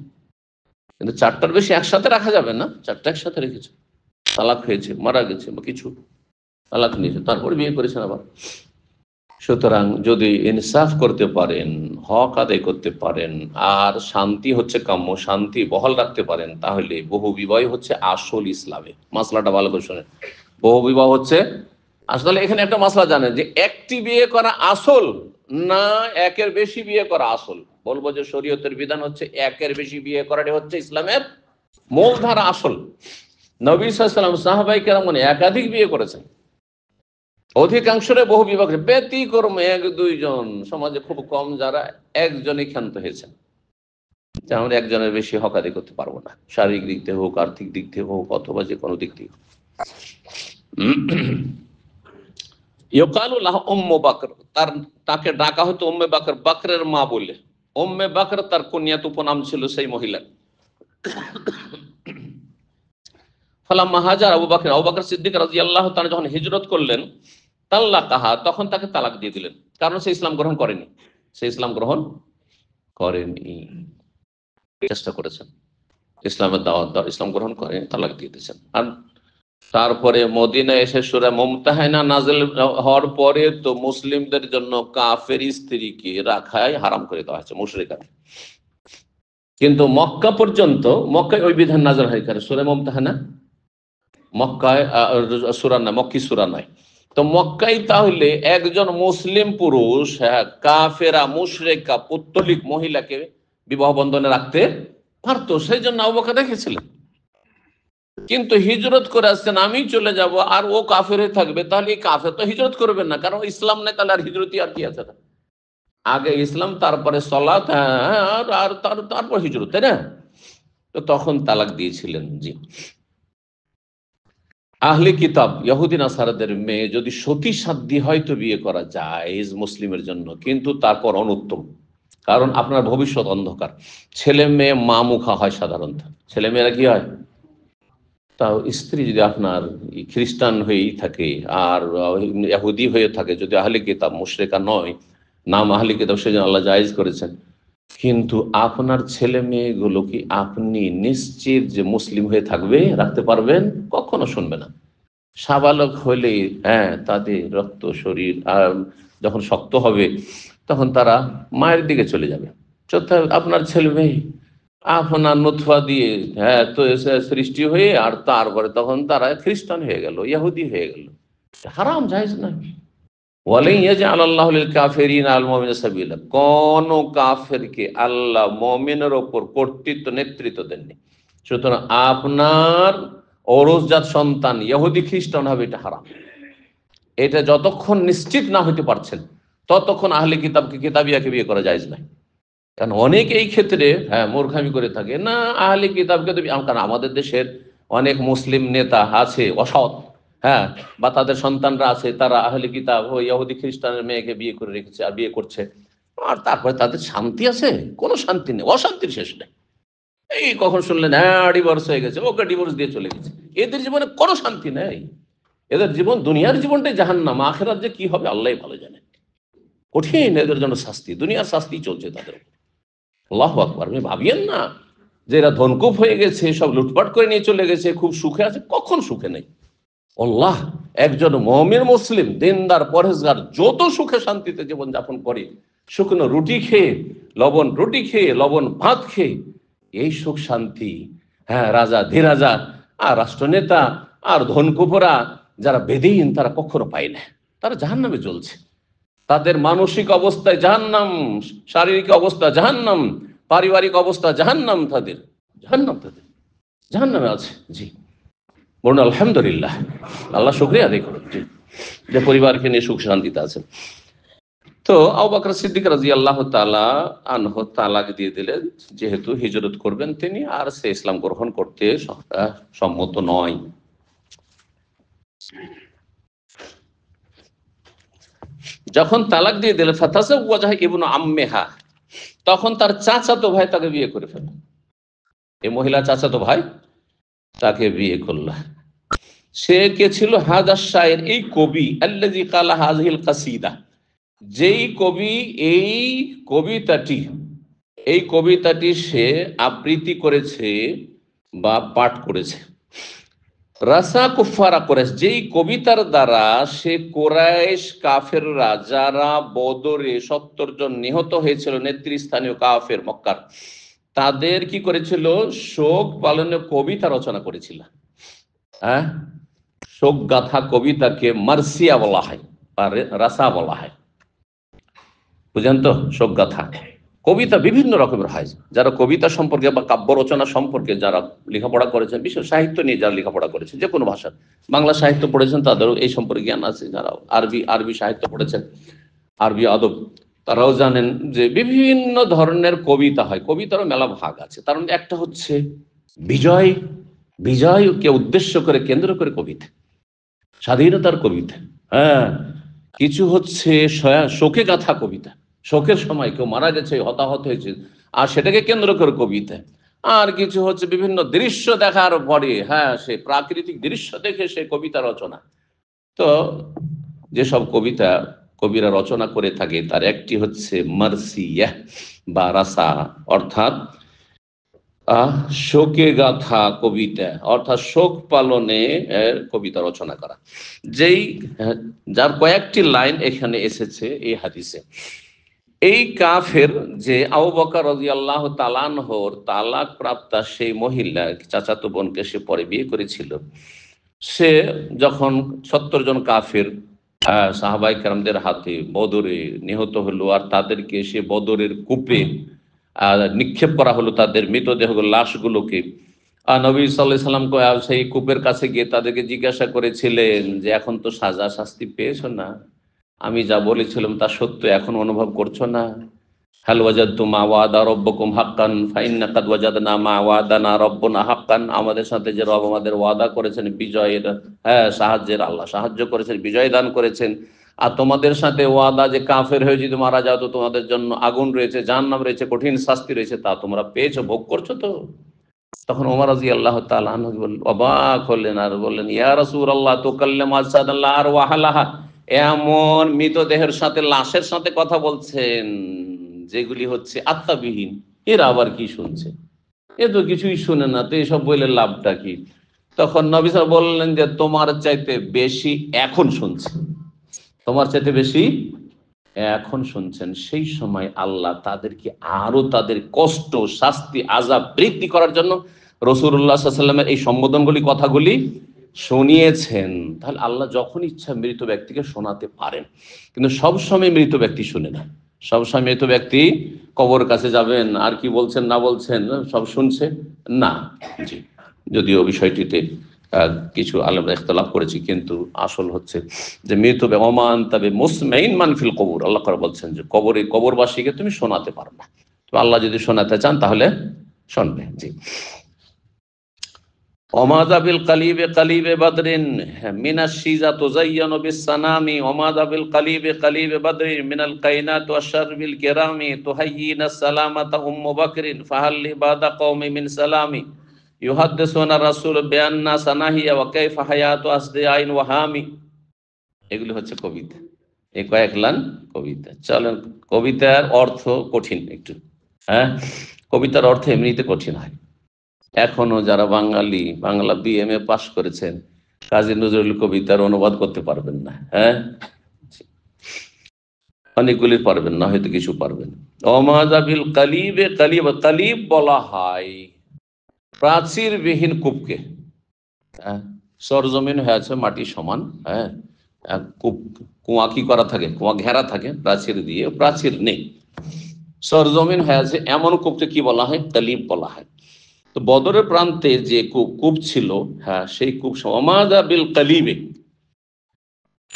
কিন্তু চারটার বেশি একসাথে রাখা যাবে না, চারটা একসাথে রেখেছে, তালাক হয়েছে, মারা গেছে বা কিছু তালাক নিয়েছে, তারপর বিয়ে করেছেন আবার। সুতরাং যদি ইনসাফ করতে পারেন, হক আদায় করতে পারেন, আর শান্তি হচ্ছে কাম্য, শান্তি বহাল রাখতে পারেন, তাহলে বহু বিবাহ হচ্ছে আসল ইসলামে। মাসলাটা ভালো করে শোনেন, বহু বিবাহ হচ্ছে আসলে, এখানে একটা মাসলা জানেন যে একটি বিয়ে করা আসল না একের বেশি বিয়ে করা আসল। বলবো যে শরীয়তের বিধান হচ্ছে একের বেশি বিয়ে করাটাই হচ্ছে ইসলামের মূলধারা আসল। নবী সাল্লাল্লাহু আলাইহি ওয়াসাল্লাম সাহাবায়ে কেরাম একাধিক বিয়ে করেছেন, অধিকাংশরে বহু বিবাহ, ব্যতিক্রম এক দুইজন, সমাজে খুব কম যারা একজনই ক্ষান্ত হয়েছেন যে আমরা একজনের বেশি হক আদায় করতে পারবো না, শারীরিক দিক থেকে হোক, আর্থিক দিক থেকে হোক, অথবা যে কোনো দিক থেকে। ইউকালুল্লাহ উম্মু বকর, তাকে ডাকা হতো উম্মে বকর, বকরের মা বলে। উম্মে বকর তার কুনিয়াত উপনাম ছিল সেই মহিলার। ফালাম্মা হাজার আবু বকর সিদ্দিক রাদিয়াল্লাহু তাআলা যখন হিজরত করলেন, তাল্লাকাহা, তখন তাকে তালাক দিয়ে দিলেন, কারণ সে ইসলাম গ্রহণ করেনি, সে ইসলাম গ্রহণ করেনি, চেষ্টা করেছেন ইসলামের দাওয়াত দেওয়ার, ইসলাম গ্রহণ করে তালাক দিয়ে দিয়েছেন। আর তারপরে মদিনায় এসে সূরা মুমতাহানা নাযিল হওয়ার পরে তো মুসলিমদের জন্য কাফের স্ত্রীকে রাখাই হারাম করে দেওয়া হয়েছে, মুশরিকা। কিন্তু মক্কা পর্যন্ত, মক্কায় ওই বিধান নাযিল হয়, কারণ সূরা মুমতাহানা মক্কায় সূরা না, মক্কি সূরা নয়। তো মক্কায় তাহলে একজন মুসলিম পুরুষ কাফেরা মুশরিকা পৌত্তলিক মহিলাকে বিবাহ বন্ধনে রাখতে পারতো, সেই জন্য আবু বকর রেখেছিলেন। কিন্তু হিজরত করে আসছেন, আমি চলে যাব আর ও কাফের হয়ে থাকবে, তাহলে এই কাফের তো হিজরত করবেন না, কারণ ইসলাম নেই, তাহলে আর হিজরতি আর কি আছে? আগে ইসলাম, তারপরে সলাত, আর তারপর হিজরত, তাই না? তো তখন তালাক দিয়েছিলেন। জি। আহলে কিতাব ইহুদি নাসারাদের মেয়ে যদি সতী সাধ্যী হয় তো বিয়ে করা জায়েজ মুসলিমের জন্য, কিন্তু তারপর অনুত্তম, কারণ আপনার ভবিষ্যৎ অন্ধকার। ছেলে মেয়ে মা মুখা হয় সাধারণত, ছেলে মেয়েরা কি হয়, তাও স্ত্রী যদি আপনার খ্রিস্টান হয়েই থাকে আর ইহুদি হয়ে থাকে, যদি আহলে কিতাব, মুশরিকা নয়, নাম আহলে কিতাব, সেজন্য আল্লাহ জায়েজ করেছেন। কিন্তু আপনার ছেলে মেয়েগুলো কি আপনি নিশ্চিত যে মুসলিম হয়ে থাকবে, রাখতে পারবেন? কখনো শুনবে না। সাবালক হলে তাদের রক্ত শরীর যখন শক্ত হবে, তখন তারা মায়ের দিকে চলে যাবে। আপনার ছেলে মেয়ে আপনার নুতফা দিয়ে তো সৃষ্টি হয়ে, আর তারপরে তখন তারা খ্রিস্টান হয়ে গেল, ইহুদি হয়ে গেল, হারাম, জায়েজ না। ওয়ালাই ইয়াজআল আল্লাহু লিল কাফিরিনা আল মুমিনিনা সাবিলা, কোন কাফেরকে আল্লাহ মুমিনের উপর কর্তৃত্ব, নেতৃত্ব দেননি। সুতরাং আপনার ঔরসজাত সন্তান ইহুদি খ্রিস্টান হবে, এটা হারাম। এটা যতক্ষণ নিশ্চিত না হতে পারছেন, ততক্ষণ আহলে কিতাবকে, কিতাবিয়াকে বিয়ে করা জায়েজ নাই। কারণ অনেক এই ক্ষেত্রে মূর্খামি করে থাকে, না আহলে কিতাবকে তো, কারণ আমাদের দেশের অনেক মুসলিম নেতা আছে অসৎ, বা তাদের সন্তানরা আছে, তারা আহলে কিতাব ও ইহুদি খ্রিস্টানের মেয়েকে বিয়ে করে রেখেছে আর বিয়ে করছে, আর তারপরে তাদের শান্তি আছে? কোনো শান্তি নেই, অশান্তির শেষ নেই। এই কখন শুনলেন ডিভোর্স হয়ে গেছে, ওকে ডিভোর্স দিয়ে চলে গেছে, এদের জীবনে কোনো শান্তি নেই। এদের জীবন, দুনিয়ার জীবনটাই জাহান্নাম, আখিরাত যে কি হবে আল্লাহ ভালো জানে। কঠিন এদের জন্য শাস্তি, দুনিয়ার শাস্তি চলছে তাদের উপর। আল্লাহু আকবার। আপনি ভাবিয়েন না যে এরা ধনকুপ হয়ে গেছে, সব লুটপাট করে নিয়ে চলে গেছে, খুব সুখে আছে, কখন সুখে নেই। আল্লাহ, একজন মুমিন মুসলিম দিনদার পরহেজগার যত সুখে শান্তিতে জীবন যাপন করে, শুকনো রুটি খেয়ে, লবণ রুটি খেয়ে, লবণ ভাত খেয়ে, এই সুখ শান্তি রাজা ধীরাজা আর রাষ্ট্রনেতা আর ধনকুপরা যারা বেদিন, তারা কখনো পায় না। তারা জাহান্নামে জ্বলছে, তাদের মানসিক অবস্থায় জাহান্নাম, শারীরিক অবস্থা জাহান্নাম, পারিবারিক অবস্থা জাহান্নাম, তাদের জাহান্নাম, তাদের জাহান্নামে আছে। জি, বলুন আলহামদুলিল্লাহ, আল্লাহ শুকরিয়া আদায় করুন জি, যে পরিবারকে নিয়ে সুখ শান্তিতে আছেন। তো আবু বকর সিদ্দিক রাদিয়াল্লাহু তাআলা আনহু তালাক দিয়ে দিলেন, যেহেতু হিজরত করবেন তিনি, আর সে ইসলাম গ্রহণ করতে সম্মত নয়। যখন তালাক দিয়ে দিলেন ফাতাজাওয়াজা ইবনু আম্মেহা, তখন তার চাচাতো ভাই তাকে বিয়ে করে ফেলল। এই মহিলা চাচাতো ভাই তাকে বিয়ে করল। সে কে ছিল? হাদা শায়ের, এই কবি, আল্লাযী কালা হাযিহিল কাসিদা, যেই কবি এই কবিতাটি এই কবিতাটি সে আবৃত্তি করেছে বা পাঠ করেছে। রাসা কুফারা কুরাইশ, যেই কবিতার দ্বারা সে কুরাইশ কাফেররা যারা বদরে 70 জন নিহত হয়েছিল, নেতৃস্থানীয় কাফের মক্কার, তাদের কি করেছিল? শোক পালনে কবিতা রচনা করেছিল। হ্যাঁ, শোক গাথা কবিতাকে মার্সিয়া বলা হয় বা রাসা বলা হয়। বুঝেন তো? শোক গাথা কবিতা বিভিন্ন রকমের হয়। যারা কবিতা সম্পর্কে বা কাব্য রচনা সম্পর্কে যারা লেখাপড়া করেছেন, বিশেষ সাহিত্য নিয়ে যারা লেখাপড়া করেছেন, যে কোনো ভাষার, বাংলা সাহিত্য পড়েছেন তাদেরও এই সম্পর্কে জ্ঞান আছে। যারা আরবি সাহিত্য পড়েছেন, আরবি আদব, তারাও জানেন যে বিভিন্ন ধরনের কবিতা হয়। কবিতারও মেলা ভাগ আছে। তার মধ্যে একটা হচ্ছে বিজয়, বিজয়কে উদ্দেশ্য করে কেন্দ্র করে কবিতা, স্বাধীনতার কবিতা। হ্যাঁ, কিছু হচ্ছে শোকে গাথা কবিতা, শোকের সময় কেউ মারা গেছে, হতাহত হয়েছে, আর সেটাকে কেন্দ্র করে কবিতা। আর কিছু হচ্ছে বিভিন্ন দৃশ্য দেখার পরে, হ্যাঁ, সে প্রাকৃতিক দৃশ্য দেখে সে কবিতা রচনা। তো যেসব কবিতা কবিরা রচনা করে থাকে তার একটি হচ্ছে মার্সিয়া বা রাসা, অর্থাৎ শোকে গাথা কবিতা, অর্থাৎ শোক পালনে কবিতা রচনা করা। যেই যার কয়েকটি লাইন এখানে এসেছে এই হাদিসে। এই কাফের যে আবু বকর রাদিয়াল্লাহু তাআলা আনহুর তালাক প্রাপ্তা সেই মহিলা চাচাতো বোনকে সে পরে বিয়ে করেছিল, সে যখন 70 জন কাফের সাহাবায়ে কেরামদের হাতে বদরে নিহত হলো, আর তাদেরকে সে বদরের কূপে নিক্ষেপ করা হলো, তাদের মৃতদেহ লাশগুলোকে। নবী সাল্লাল্লাহু আলাইহি সাল্লাম সেই কূপের কাছে গিয়ে তাদেরকে জিজ্ঞাসা করেছিলেন যে এখন তো সাজা শাস্তি পেয়েছো না, আমি যা বলেছিলাম তা সত্য এখন অনুভব করছো না? হাল ওয়াজাদতুম মা ওয়াদা রাব্বুকুম হাক্কান ফাইন্না কাদ ওয়াজাদনা মা ওয়াদানা রাব্বুনা হাক্কান, আমাদের সাথে যে রব আমাদের ওয়াদা করেছেন বিজয়ের, হ্যাঁ, সাহায্যের, আল্লাহ সাহায্য করেছেন, বিজয় দান করেছেন। আর তোমাদের সাথে ওয়াদা যে কাফের হয়ে যদি মারা যাও তো তোমাদের জন্য আগুন রয়েছে, জাহান্নাম রয়েছে, কঠিন শাস্তি রয়েছে, তা তোমরা পেয়েছো, ভোগ করছো তো? তখন ওমর রাদিয়াল্লাহু তাআলা আনহু অবাক হলেন আর বললেন, ইয়া রাসূলুল্লাহ তুকাল্লিমু আসাদাল্লাহ আর ওয়াহালাহা, এমন মৃতদেহের সাথে, লাশের সাথে কথা বলছেন যেগুলি হচ্ছে আত্মাবিহীন, এরা আবার কি শুনছে? এ তো কিছুই শুনে না, তো এসব বলে লাভটা কি? তখন নবী সাল্লাল্লাহু আলাইহি ওয়াসাল্লাম বললেন যে তোমার চাইতে বেশি এখন শুনছে, তোমার চাইতে বেশি এখন শুনছেন। সেই সময় আল্লাহ তাদেরকে আরো তাদের কষ্ট, শাস্তি, আযাব বৃদ্ধি করার জন্য রাসূলুল্লাহ সাল্লাল্লাহু আলাইহি ওয়াসাল্লামের এই সম্বোধনগুলি, কথাগুলি শুনিয়েছেন। তাহলে আল্লাহ যখন ইচ্ছা মৃত ব্যক্তিকে শোনাতে পারেন, কিন্তু সবসময় মৃত ব্যক্তি শুনে না। সবসময় মৃত ব্যক্তি কবর কাছে যাবেন আর কি বলছেন না বলছেন সব শুনছে না। জি, যদিও বিষয়টিতে কিছু আলেমরা ইখতিলাফ করেছি, কিন্তু আসল হচ্ছে যে মৃত ওমান তবে মুসমাইন মানফিল কবর, আল্লাহ করে বলছেন যে কবরবাসীকে তুমি শোনাতে পারো না। তো আল্লাহ যদি শোনাতে চান তাহলে শুনবে। জি, ওমাযাবিল কালিবে কালিবে বাদরিন মিনাশ শিজা তুযায়্যানু বিসসানামি, ওমাযাবিল কালিবে বাদরিন মিনাল কাইনাত ওয়াশশারবিল কিরামি তুহায়্যিনা সালামাতা উম্মু বাকরিন ফাহাল্লি বাদা কওমি মিন সালামি ইউহাদ্দিসুনা রাসূল বিআন্না সানাহিয়া ওয়া কাইফা হায়াতু আসদিআইন ওয়া হামি। এগুলো হচ্ছে কবিতা, এই কয়েক লাইন কবিতা। চলেন, কবিতার অর্থ কঠিন একটু। হ্যাঁ, কবিতার অর্থ এমনিতে কঠিন হয়। এখনো যারা বাংলা বিএমএ পাশ করেছেন, কাজী নজরুল কবিতার অনুবাদ করতে পারবেন না। হ্যাঁ, অনেকগুলি পারবেন না, হয়তো কিছু পারবেন। অমাযাবিল কালিবে কালিব, কালিব বলা হয় প্রাচীরবিহীন কূপকে। সরজমিন হয়ে আছে, মাটি সমান, হ্যাঁ, কূপ, কুয়া কি করা থাকে, কুয়া ঘেরা থাকে প্রাচীর দিয়ে, প্রাচীর নেই, সরজমিন হয়ে আছে, এমন কূপকে কি বলা হয়? কালিব বলা হয়। তো বদরের প্রান্তে যে কূপ ছিল, হ্যাঁ, সেই কূপ ওমাযাবিল কালিবে,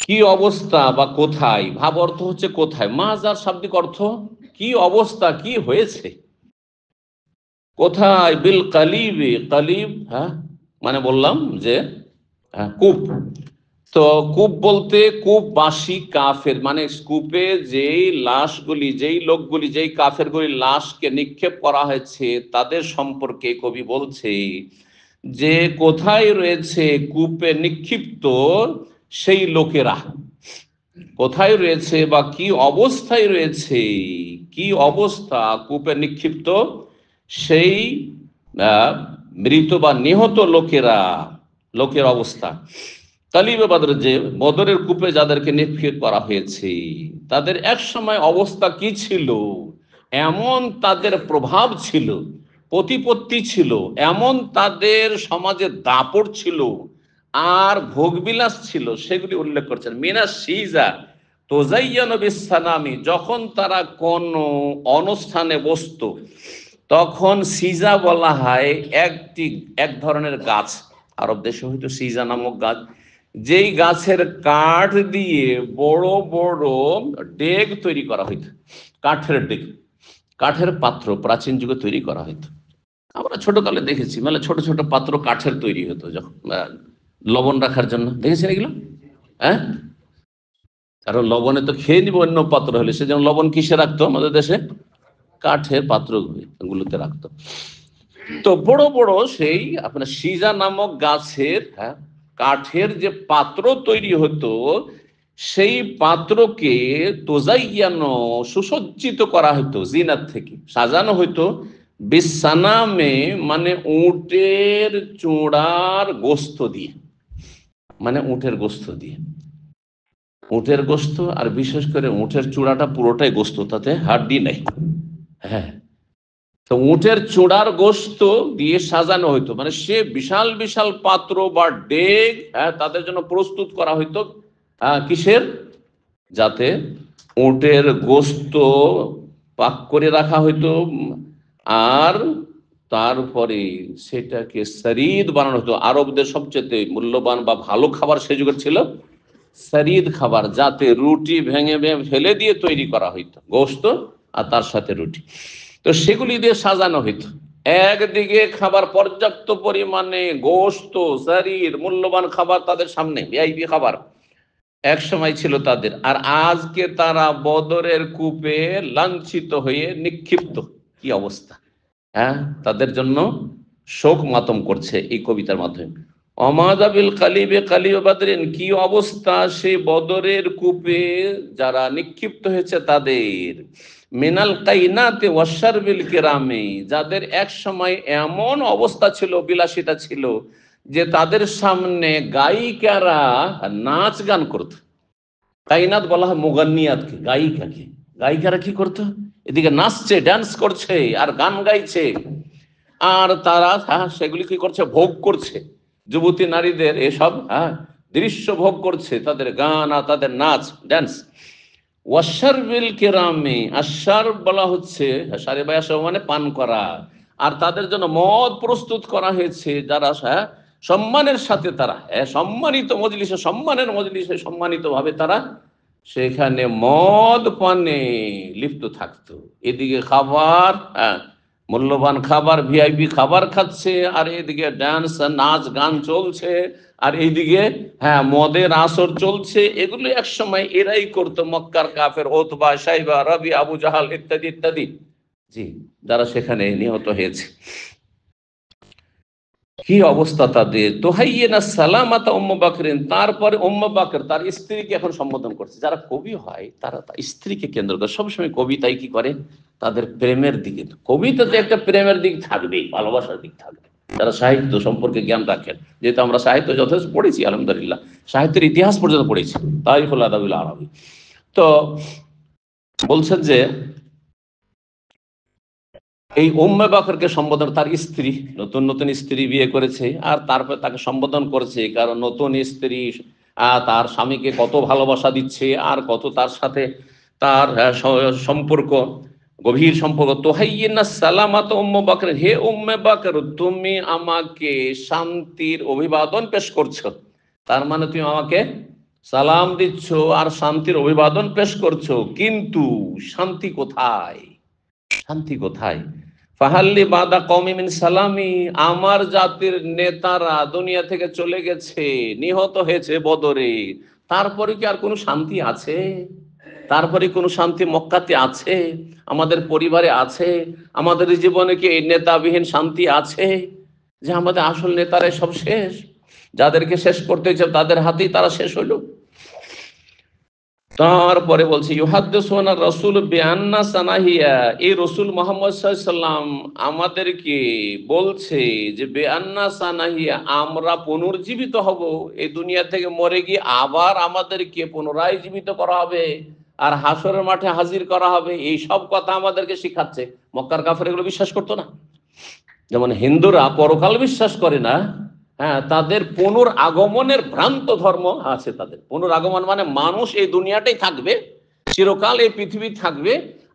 কি অবস্থা বা কোথায়, ভাব অর্থ হচ্ছে কোথায়, মাজার শাব্দিক অর্থ কি অবস্থা, কি হয়েছে, কোথায়, বিল কালিবে, কালিব, হ্যাঁ, মানে বললাম যে কূপ, তো কূপ বলতে কূপবাসী কাফের, মানে কূপে যেই লাশগুলি, যেই লোকগুলি, যেই কাফেরগুলি লাশকে নিক্ষেপ করা হয়েছে তাদের সম্পর্কে কবি বলছে যে কোথায় রয়েছে কূপে নিক্ষিপ্ত সেই লোকেরা, কোথায় রয়েছে বা কি অবস্থায় রয়েছে, কি অবস্থা কূপে নিক্ষিপ্ত সেই মৃত বা নিহত লোকের অবস্থা। তালিবে বদর, যে বদরের কূপে যাদেরকে নিক্ষেপ করা হয়েছে তাদের এক সময় অবস্থা কি ছিল, এমন তাদের প্রভাব ছিল, প্রতিপত্তি ছিল, এমন তাদের সমাজে দাপট ছিল আর ভোগবিলাস ছিল, সেগুলি উল্লেখ করছেন। মিনা সিজা তোজাইয়ানো বিসানামি, যখন তারা কোন অনুষ্ঠানে বসতো তখন সিজা বলা হয় এক ধরনের গাছ, আরব দেশে হয়তো সিজা নামক গাছ, যেই গাছের কাঠ দিয়ে বড় বড় ডেগ তৈরি করা হইত, কাঠের ডেগ, কাঠের পাত্র প্রাচীন যুগে তৈরি করা হইতো। আমরা ছোটকালে দেখেছি, মানে ছোট ছোট পাত্র কাঠের তৈরি হতো, যখন লবণ রাখার জন্য, দেখেছেন এগুলো? হ্যাঁ, কারণ লবণে তো খেয়ে নিব অন্য পাত্র হলে, সেজন্য লবণ কিসে রাখতো আমাদের দেশে? কাঠের পাত্রগুলোতে রাখতো। তো বড় বড় সেই আপনার সিজা নামক গাছের কাঠের যে পাত্র তৈরি হতো, সেই পাত্রকে তোজাইয়ানো, সুসজ্জিত করা হতো, জিনাত থেকে সাজানো হতো, বিসানামে মানে উটের চূড়ার গোস্ত দিয়ে, মানে উটের গোস্ত দিয়ে, উটের গোস্ত, আর বিশেষ করে উটের চূড়াটা পুরোটাই গোস্ত, তাতে হাড্ডি নেই। হ্যাঁ, তো উটের চূড়ার গোস্ত দিয়ে সাজানো হইতো, মানে সে বিশাল বিশাল পাত্র বা ডেগ তাদের জন্য প্রস্তুত করা হইতো। কিসের? যাতে উটের গোস্ত পাক করে রাখা হইতো, আর তারপরে সেটাকে শরীদ বানানো হতো। আরবদের সবচেয়ে মূল্যবান বা ভালো খাবার সে যুগের ছিল শরীদ খাবার, যাতে রুটি ভেঙে ভেঙে ফেলে দিয়ে তৈরি করা হইতো গোস্ত, আর তার সাথে রুটি। তো সেগুলি দিয়ে সাজানো হইতো। একদিকে খাবার, পর্যাপ্ত পরিমাণে গোস্ত, শরীর, মূল্যবান খাবার তাদের সামনে, ভিআইপি খাবার এক সময় ছিল তাদের। আর আজকে তারা বদরের কূপে লাঞ্ছিত হয়ে নিক্ষিপ্ত, কি অবস্থা! হ্যাঁ, তাদের জন্য শোক মাতম করছে এই কবিতার মাধ্যমে। অমাদাবিল কালিবে কালিবে বাদরিন, কি অবস্থা সেই বদরের কূপে যারা নিক্ষিপ্ত হয়েছে তাদের। মিনাল কাইনাতে ওয়াশারবিল কিরামে, যাদের এক সময় এমন অবস্থা ছিল, বিলাসিতা ছিল, যে তাদের সামনে গায়িকারা নাচ গান করত। কাইনাত বলা হয় মুগান্নিয়াতকে, গায়িকাকে। গায়িকারা কি করতো? এদিকে নাচছে, ড্যান্স করছে আর গান গাইছে, আর তারা সেগুলি কি করছে? ভোগ করছে। যুবতী নারীদের এসব দৃশ্য ভোগ করছে, তাদের গান আর তাদের নাচ, ড্যান্স। ওয়াশারবিল কিরামে, আশার বলা হচ্ছে সারে বায়াসা মানে পান করা, আর তাদের জন্য মদ প্রস্তুত করা হয়েছে, যারা সম্মানের সাথে তারা সম্মানিত মজলিসে, সম্মানের মজলিসে সম্মানিত ভাবে তারা সেখানে মদ পানে লিপ্ত থাকতো। এদিকে খাবার, মূল্যবান খাবার, ভিআইপি খাবার খাচ্ছে, আর এদিকে ডান্স, নাচ গান চলছে, আর এইদিকে মদের আসর চলছে। এগুলো এক সময় এরাই করতো, মক্কার কাফের, ওতবা, সাইবা, রবি, আবু জাহাল ইত্যাদি ইত্যাদি, জি, যারা সেখানে নিহত হয়েছে। কি অবস্থা তাদের! তোহাইয়েনা সালামাতা উম্মু বাকরিন, তারপরে উম্মু বাকর তার স্ত্রীকে এখন সম্বোধন করছে। যারা কবি হয় তারা তার স্ত্রীকে কেন্দ্র করে সবসময় কবিতায় কি করে? তাদের প্রেমের দিকে, কবিতাতে একটা প্রেমের দিক থাকবেই, ভালোবাসার দিক থাকবে। যারা সাহিত্য সম্পর্কে জ্ঞান রাখেন, যেহেতু আমরা সাহিত্য যথেষ্ট পড়েছি আলহামদুলিল্লাহ, সাহিত্যের ইতিহাস পর্যন্ত পড়েছি, তারিখুল আদাবুল আরবি। তো বলছেন যে এই উম্মে বাকরকে সম্বোধন, তার স্ত্রী, নতুন নতুন স্ত্রী বিয়ে করেছে, আর তারপরে তাকে সম্বোধন করছে, কারণ নতুন স্ত্রী তার স্বামীকে কত ভালোবাসা দিচ্ছে, আর কত তার সাথে তার সম্পর্ক, গভীর সম্পর্ক। তোহাইয়িনা সালামাত উম্মে বাকর, হে উম্মে বাকর, তুমি আমাকে শান্তির অভিবাদন পেশ করছো। তার মানে তুমি আমাকে সালাম দিচ্ছ আর শান্তির অভিবাদন পেশ করছো, কিন্তু শান্তি কোথায়? শান্তি কোথায়? ফাহাল্লি বাদা কওমি মিন সালামি, আমার জাতির নেতারা দুনিয়া থেকে চলে গেছে, নিহত হয়েছে বদরে, তারপরে কি আর কোনো শান্তি আছে? তারপরে কোনো শান্তি মক্কাতে আছে? আমাদের পরিবারে আছে? আমাদের জীবনে কি এই নেতাবিহীন শান্তি আছে, যে আমাদের আসল নেতারাই সব শেষ, যাদেরকে শেষ করতে চাই তাদের হাতেই তারা শেষ হলো? তারপরে বলছে ইউহাদ্দিসুনা রাসূল বিআন্না সানাহিয়া, এই রাসূল মুহাম্মদ সাল্লাল্লাহু আলাইহি সাল্লাম আমাদেরকে বলছে যে বিআন্না সানাহিয়া, আমরা পুনর্জীবিত হব, এই দুনিয়া থেকে মরে গিয়ে আবার আমাদেরকে পুনরায় জীবিত করা হবে আর হাসরের মাঠে হাজির করা হবে, এই সব কথা আমাদেরকে শিখাচ্ছে। মক্কার কাফের এগুলো বিশ্বাস করতো না। যেমন হিন্দুরা পরকাল বিশ্বাস করে না, হ্যাঁ, তাদের পুনরাগমনের ভ্রান্ত ধর্ম আছে। তাদের পুনরাগমন মানে মানুষ এই দুনিয়াটাই থাকবে, চিরকাল এই পৃথিবী থাকবে,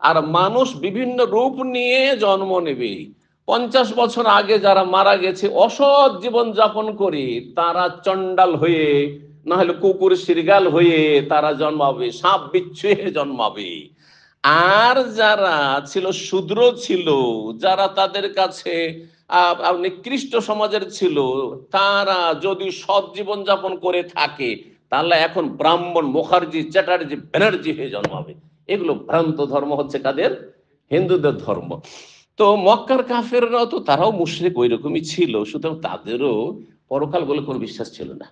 আর মানুষ বিভিন্ন রূপ নিয়ে জন্ম নেবে। 50 বছর আগে যারা মারা গেছে অসৎ জীবন যাপন করে, তারা চণ্ডাল হয়ে, না হলে কুকুর শৃগাল হয়ে তারা জন্মাবে, সাপ বিচ্ছু হয়ে জন্মাবে। আর যারা ছিল শূদ্র ছিল, যারা তাদের কাছে নিকৃষ্ট সমাজের ছিল, তারা যদি সৎ জীবন যাপন করে থাকে, তাহলে এখন ব্রাহ্মণ, মুখার্জি, চ্যাটার্জি, ব্যানার্জি হয়ে জন্মাবে। এগুলো ভ্রান্ত ধর্ম হচ্ছে কাদের? হিন্দুদের ধর্ম। তো মক্কার কাফেররাও তো তারাও মুশরিক ওই রকমই ছিল, সুতরাং তাদেরও পরকাল বলে কোনো বিশ্বাস ছিল না।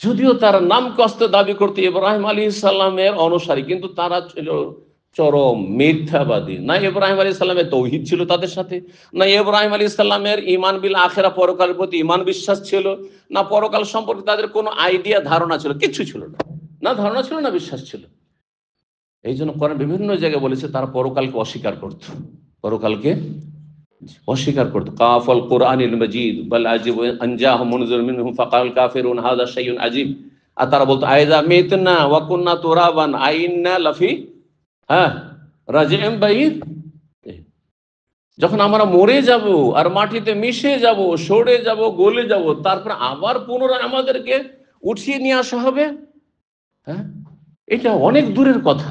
যদিও তারা নাম কষ্টে দাবি করতে ইব্রাহিম আলাইহিস সালামের অনুসারী, কিন্তু তারা ছিল চরম মিথ্যাবাদী। না ইব্রাহিম আলাইহিস সালামের তৌহিদ ছিল তাদের সাথে, না ইব্রাহিম আলাইহিস সালামের ঈমান বিল আখিরা, পরকালের প্রতি ঈমান বিশ্বাস ছিল, না পরকাল সম্পর্কে তাদের কোনো আইডিয়া, ধারণা ছিল, কিছু ছিল না। না ধারণা ছিল, না বিশ্বাস ছিল। এই জন্য কোরআন বিভিন্ন জায়গায় বলেছে তারা পরকালকে অস্বীকার করত, পরকালকে অস্বীকার করতো। কাফাল কোরআনিল মাজিদ বাল আজিব আন জাআহুম মুনযির মিনহুম ফাকাল কাফিরুন হাযা শাইউন আজিব। আর তারা বলতো আইযা মিতনা ওয়া কুননা তুরাবান আইন্না লাফি হ্যাঁ রাজিউম বাইদ, যখন আমরা মরে যাব আর মাটিতে মিশে যাব, সরে যাব, গলে যাব, তারপর আবার পুনরায় আমাদেরকে উঠিয়ে নিয়ে আসা হবে। হ্যাঁ, এটা অনেক দূরের কথা।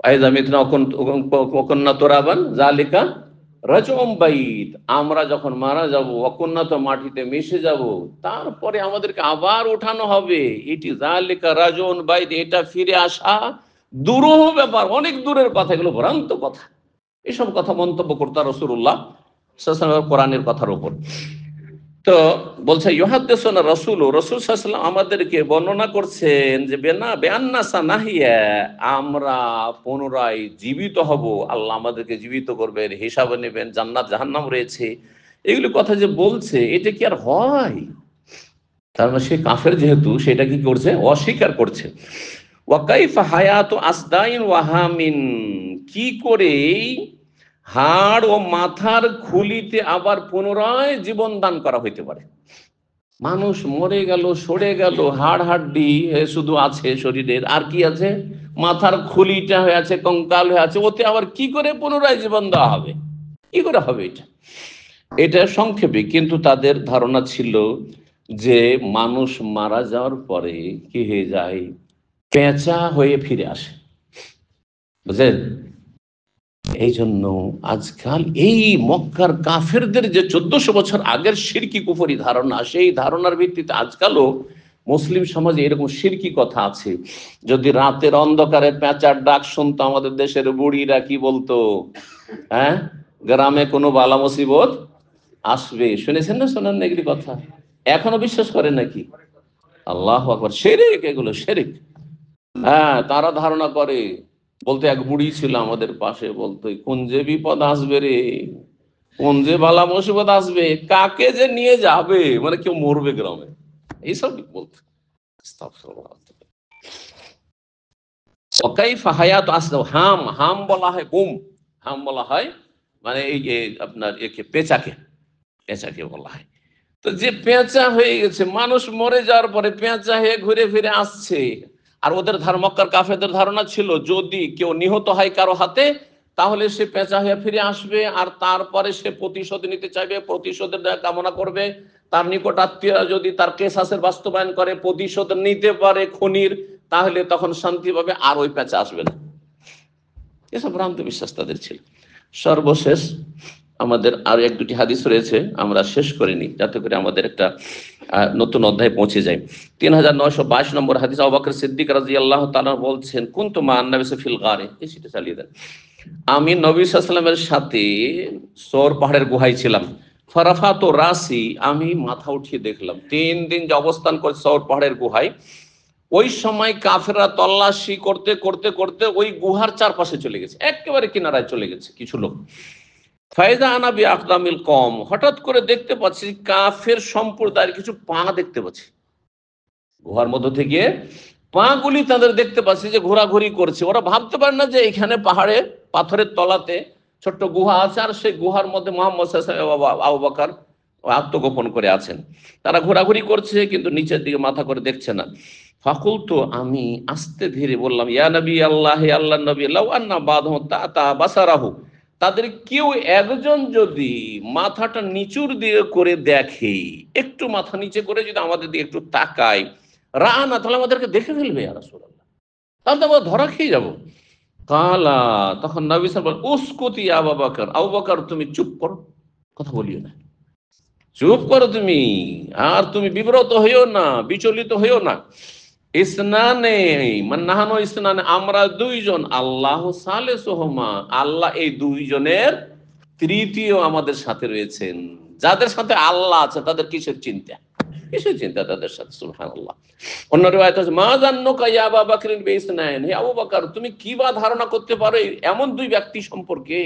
আইযা মিতনা ওয়া কুননা তুরাবান যালিকা রাজউম বাইদ, আমরা যখন মারা যাব, অকুন্নত মাটিতে মিশে যাব, তারপরে আমাদেরকে আবার উঠানো হবে, এটি যালিকা রাজউন বাইদ, এটা ফিরে আসা দূরহ ব্যাপার, অনেক দূরের কথা, এগুলো ভ্রান্ত কথা। এসব কথা মন্তব্য করতো রাসূলুল্লাহ সাল্লাল্লাহু আলাইহি ওয়াসাল্লাম কোরআনের কথার উপর। তো বলছে ইউহাদ্দিসুনা রাসূল, রাসূল সাল্লাল্লাহু আলাইহি ওয়াসাল্লাম আমাদেরকে বর্ণনা করছেন যে বেআন্না সানাহিয়া, আমরা পুনরায় জীবিত হব, আল্লাহ আমাদেরকে জীবিত করবেন, হিসাব নেবেন, জান্নাত জাহান্নাম রয়েছে, এগুলো কথা যে বলছে, এটা কি আর হয়? তার মানে সে কাফের, যেহেতু সেটা কি করছে, অস্বীকার করছে। ওয়া কাইফা হায়াতু আসদাইন ওয়া হামিন, কি করে হাড় ও মাথার খুলিতে আবার পুনরায় জীবন দান করা হইতে পারে? মানুষ মরে গেল, সরে গেল, হাড় হাড্ডি শুধু আছে শরীরের, আর কি আছে? মাথার খুলিটা হয়ে আছে, কঙ্কাল হয়ে আছে, ওতে আবার কি করে পুনরায় জীবন দেওয়া হবে? কি করে হবে এটা? এটা সংক্ষেপে, কিন্তু তাদের ধারণা ছিল যে মানুষ মারা যাওয়ার পরে কি হয়ে যায়, পেঁচা হয়ে ফিরে আসে, বুঝলেন? এই জন্য আজকাল এই মক্কার কাফেরদের যে 1400 বছর আগের শিরকি কুফরি ধারণা, সেই ধারণার ভিত্তিতে আজকালও মুসলিম সমাজে এরকম শিরকি কথা আছে। যদি রাতের অন্ধকারে পেঁচার ডাক শুনতো, আমাদের দেশের বুড়িরা কি বলতো? হ্যাঁ, গ্রামে কোনো বালা মুসিবত আসবে। শুনেছেন না, শোনেন না এগুলি কথা? এখনো বিশ্বাস করেন নাকি? আল্লাহু আকবার, শিরক, এগুলো শিরক। হ্যাঁ, তারা ধারণা করে। বলতে এক বুড়ি ছিল আমাদের পাশে, বলতো কোন যে বিপদ আসবে রে, কোন যে বালা মুসিবত আসবে, কাকে যে নিয়ে যাবে, মানে কেউ মরবে গ্রামে, এইসব বলতো। আস্তাগফিরুল্লাহ। ওয়াকাইফা হায়াতু আসদাও, হাম, হাম বলা হয় বুম, হাম বলা হয় মানে এই যে আপনার একে পেঁচাকে, পেঁচাকে বলা হয়। তো যে পেঁচা হয়ে গেছে, মানুষ মরে যাওয়ার পরে পেঁচা হয়ে ঘুরে ফিরে আসছে। আর ওদের মক্কার কাফেরদের ধারণা ছিল, যদি কেউ নিহত হয় কারো হাতে, তাহলে সে পেঁচা হয়ে ফিরে আসবে, আর তারপরে সে প্রতিশোধ নিতে চাইবে, প্রতিশোধের কামনা করবে। তার নিকট আত্মীয়রা যদি তার কেসাসের বাস্তবায়ন করে, প্রতিশোধ নিতে পারে খুনির, তাহলে তখন শান্তি পাবে, আর ওই পেঁচা আসবে না। এসব ভ্রান্ত বিশ্বাস তাদের ছিল। সর্বশেষ আমাদের আরো এক দুটি হাদিস রয়েছে, আমরা শেষ করিনি, যাতে করে আমাদের একটা নতুন অধ্যায় পৌঁছে যায়। 3922 নম্বর হাদিস, আবু বকর সিদ্দিক রাদিয়াল্লাহু তাআলা বলছেন, কুনতু মা নবী ফিল গারে, সেটা চালিয়ে দেন, আমি নবী সাল্লাল্লাহু আলাইহি ওয়াসাল্লামের সাথে সৌর পাহাড়ের গুহায় ছিলাম। ফারাফাতু রাসি, আমি মাথা উঠিয়ে দেখলাম 3 দিন যে অবস্থান করে সৌর পাহাড়ের গুহায়, ওই সময় কাফেররা তল্লাশি করতে করতে করতে ওই গুহার চারপাশে চলে গেছে, একেবারে কিনারায় চলে গেছে কিছু লোক। ফায়দা আনাবি আকদামিল কম, হঠাৎ করে দেখতে পাচ্ছি কাফের সম্প্রদায়ের কিছু পা দেখতে পাচ্ছি, গুহার মধ্য থেকে পা গুলি তাদের দেখতে পাচ্ছি যে ঘোরাঘুরি করছে। ওরা ভাবতে পারে না যে এখানে পাহাড়ে পাথরের তলাতে ছোট্ট গুহা আছে, আর সেই গুহার মধ্যে মুহাম্মদ সাল্লাল্লাহু আলাইহি ওয়াসাল্লাম, আবু বকর আত্মগোপন করে আছেন। তারা ঘোরাঘুরি করছে কিন্তু নিচের দিকে মাথা করে দেখছে না। ফাকুলতু, আমি আস্তে ধীরে বললাম, ইয়া নবী আল্লাহ, হে আল্লাহর নবী, লাউ আন্না বাদহু তাতা বাসারাহু, তাদের কেউ একজন যদি মাথাটা নিচুর দিকে করে দেখে, একটু মাথা নিচে করে যদি আমাদের দিকে একটু তাকায়, রানা, তাহলে আমাদেরকে দেখে ফেলবে ইয়া রাসূলুল্লাহ, তাহলে তো আমরা ধরা খেয়ে যাবো। কালা, তখন নবী সাল্লাল্লাহু আলাইহি ওয়াসাল্লাম, উসকুতি ইয়া আবু বকর, আবু বকর তুমি চুপ করো, কথা বলিও না, চুপ করো তুমি, আর তুমি বিব্রত হইও না, বিচলিত হইও না। ইসনানে মান্নাহানো ইসনানে, আমরা দুইজন, আল্লাহ সালেসুহুমা, আল্লাহ এই দুইজনের তৃতীয় আমাদের সাথে রয়েছেন। যাদের সাথে আল্লাহ আছে তাদের কিসের চিন্তা, কিসের চিন্তা তাদের সাথে, সুবহানাল্লাহ। অন্য রিওয়ায়াত আছে, মা জান্নুকা ইয়া আবু বকরিন বিইসনাইন, হে আবু বকর তুমি কি বা ধারণা করতে পারো এমন দুই ব্যক্তি সম্পর্কে,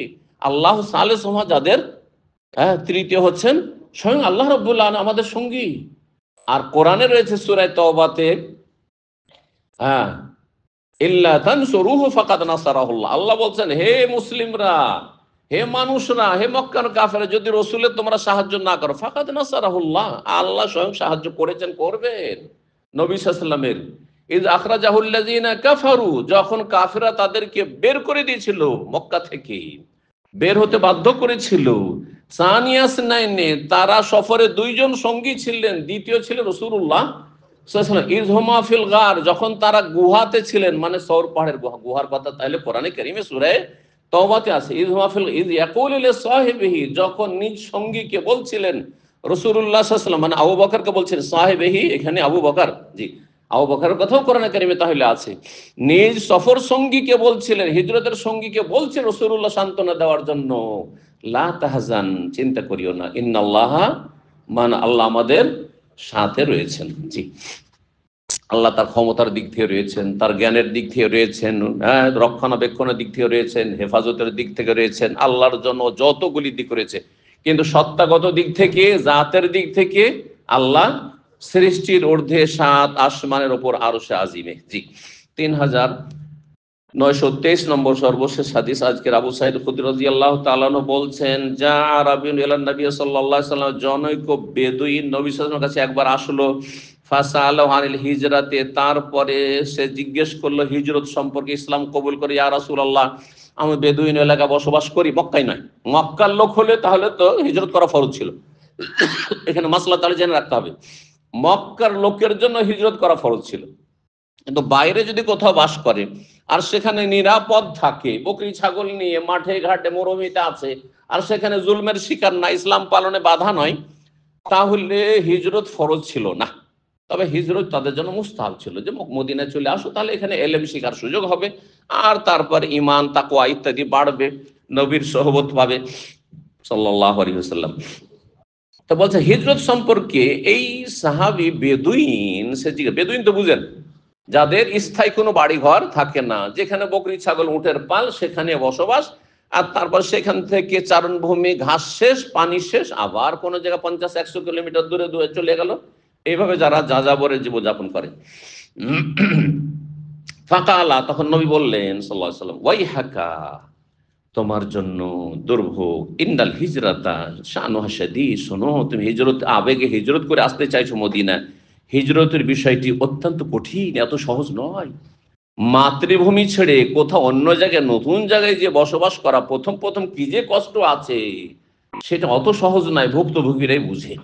আল্লাহ সালেসুহুমা, যাদের তৃতীয় হচ্ছেন স্বয়ং আল্লাহ রাব্বুল আলামিন, আমাদের সঙ্গী। আর কোরআনে রয়েছে সূরা তাওবাতে, ইল্লা তানসুরুহু ফাকাদ নাসারাহুল্লাহ, আল্লাহ বলছেন, হে মুসলিমরা, হে মানুষরা, হে মক্কার কাফেররা, যদি রাসূলের তোমরা সাহায্য না করো, ফাকাদ নাসারাহুল্লাহ, আল্লাহ স্বয়ং সাহায্য করেছেন, করবেন নবী সাল্লাল্লাহু আলাইহি ওয়াসাল্লামের। ইয আখরাজাহুল্লাযিনা কাফারু, যখন কাফেররা তাদেরকে বের করে দিয়েছিল, মক্কা থেকে বের হতে বাধ্য করেছিল। সানিয়াস নাইনে, তারা সফরে দুইজন সঙ্গী ছিলেন, দ্বিতীয় ছিলেন রাসূলুল্লাহ সাল্লাল্লাহু আলাইহি ওয়াসাল্লাম। ইযহুমা ফিল গার, যখন তারা গুহাতে ছিলেন, মানে সৌর পাহাড়ের গুহা, গুহার কথা তাহলে কোরআনে কারীমে সূরা তাওবাতে আছে। ইযহুমা ফিল, ইয ইয়াকুলু লিসাহিবিহি, যখন নিজ সঙ্গীকে বলছিলেন, রাসূলুল্লাহ সাল্লাল্লাহু আলাইহি ওয়াসাল্লাম মানে আবু বকরকে বলছেন, সাহিবিহি এখানে আবু বকর, জি আবু বকরের কথাও কোরআনে কারীমে তাহলে আছে। নিজ সফর সঙ্গীকে বলছিলেন, হিজরতের সঙ্গীকে বলছেন রাসূলুল্লাহ সান্ত্বনা দেওয়ার জন্য, লা তাহজান, চিন্তা করিও না, ইন্নাল্লাহা, মানে আল্লাহ আমাদের সাথে রয়েছেন। জি, আল্লাহ তার ক্ষমতার দিক থেকে রয়েছেন, তার জ্ঞানের দিক থেকে রয়েছেন, রক্ষণাবেক্ষণের দিক থেকে রয়েছেন, হেফাজতের দিক থেকে রয়েছেন, আল্লাহর জন্য যতগুলি দিক রয়েছে। কিন্তু সত্তাগত দিক থেকে, জাতের দিক থেকে আল্লাহ সৃষ্টির ঊর্ধ্বে, 7 আসমানের উপর আরশে আজিমে। জি, 3923 নম্বর সর্বশেষ হাদিস, আজকের আবু সাঈদ খুদরী রাদিয়াল্লাহু তাআলা আনহু বলছেন, যা আরাবিয়ুন ইলান নবী সাল্লাল্লাহু আলাইহি ওয়াসাল্লাম, জনৈক বেদুইন নবী সাল্লাল্লাহু আলাইহি ওয়াসাল্লামের কাছে একবার আসলো। ফাসাআলাহু আনিল হিজরাতে, তারপরে সে জিজ্ঞেস করলো হিজরত সম্পর্কে, ইসলাম কবুল করে। ইয়া রাসূলুল্লাহ, আমি বেদুইন এলাকায় বসবাস করি, মক্কায় নয়, মক্কার লোক হলে তাহলে তো হিজরত করা ফরজ ছিল। এখানে মাসলা তাহলে জেনে রাখতে হবে, মক্কার লোকের জন্য হিজরত করা ফরজ ছিল, কিন্তু বাইরে যদি কোথাও বাস করে আর সেখানে নিরাপদ থাকে, বকরি ছাগল নিয়ে মাঠে ঘাটে মরুভূমিতে আছে, আর সেখানে জুলমের শিকার না, ইসলাম পালনে বাধা নয়, তাহলে হিজরত ফরজ ছিল না। তবে হিজরত তাদের জন্য মুস্তাহাব ছিল, যে মদিনায় চলে আসো, তাহলে এখানে এলেম শিখার সুযোগ হবে, আর তারপর ঈমান তাকওয়া ইত্যাদি বাড়বে, নবীর সোহবত পাবে সাল্লাল্লাহু আলাইহি ওয়াসাল্লাম। তো বলছে হিজরত সম্পর্কে এই সাহাবী বেদুইন, সে জিজ্ঞেস, বেদুইন তো বুঝেন, যাদের স্থায়ী কোনো বাড়ি ঘর থাকে না, যেখানে বকরি ছাগল উটের পাল, সেখানে বসবাস, আর তারপর সেখান থেকে চারণভূমি, ঘাস শেষ, পানি শেষ, আবার কোনো জায়গা 50-100 কিলোমিটার দূরে দূরে চলে গেল, এইভাবে যারা যাযাবরের জীবনযাপন করে। ফাকালা, তখন নবী বললেন সাল্লাল্লাহু আলাইহি ওয়াসাল্লাম, ওয়াইহাকা, তোমার জন্য দুর্ভোগ, ইন্নাল হিজরাতা শানুহা শাদীদ, শোনো, তুমি হিজরত, আবেগে হিজরত করে আসতে চাইছো মদিনা, হিজরতের বিষয়টি অত্যন্ত কঠিন, এত সহজ নয়। মাতৃভূমি ছেড়ে কোথাও অন্য জায়গায়, নতুন জায়গায় যে বসবাস করা, প্রথম প্রথম কি যে কষ্ট আছে, সেটা অত সহজ নয়, ভুক্তভোগীরাই বুঝে।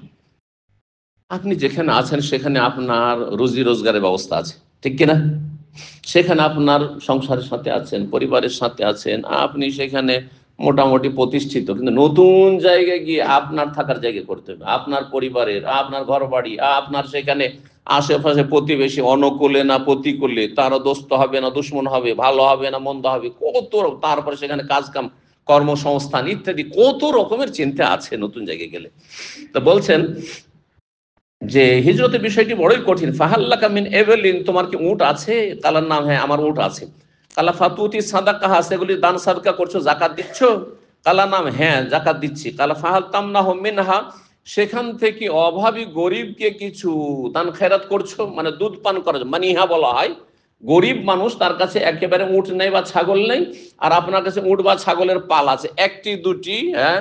আপনি যেখানে আছেন সেখানে আপনার রুজি রোজগারের ব্যবস্থা আছে, ঠিক কিনা? সেখানে আপনার সংসারের সাথে আছেন, পরিবারের সাথে আছেন, আপনি সেখানে মোটামুটি প্রতিষ্ঠিত, কিন্তু নতুন জায়গায় গিয়ে আপনার থাকার জায়গা করতে হবে, আপনার পরিবারের, আপনার ঘর বাড়ি, আপনার সেখানে আশেপাশে প্রতিবেশী অনুকূলে না প্রতিকূলে, তারা দোস্ত হবে না দুশ্মন হবে, ভালো হবে না মন্দ হবে, কত, তারপরে সেখানে কাজ কাম, কর্মসংস্থান ইত্যাদি কত রকমের চিন্তা আছে নতুন জায়গায় গেলে। তো বলছেন যে হিজরতের বিষয়টি বড়ই কঠিন। ফাহাল্লাকা মিন এবেলিন, তোমার কি উট আছে? কালার নাম, হ্যাঁ আমার উট আছে। কালা ফাতুতি সাদাকাহা, সেগুলি দান সাদকা করছো, জাকাত দিচ্ছ? কালা নাম, হ্যাঁ জাকাত দিচ্ছি। কালা ফাহাল তামনাহু মিনহা, সেখান থেকে অভাবী গরিবকে কিছু দান খেরাত করছো, মানে দুধ পান করা, মানিহা বলা হয়। গরিব মানুষ, তার কাছে একেবারে উট নেই বা ছাগল নেই, আর আপনার কাছে উট বা ছাগলের পাল আছে একটি দুটি, হ্যাঁ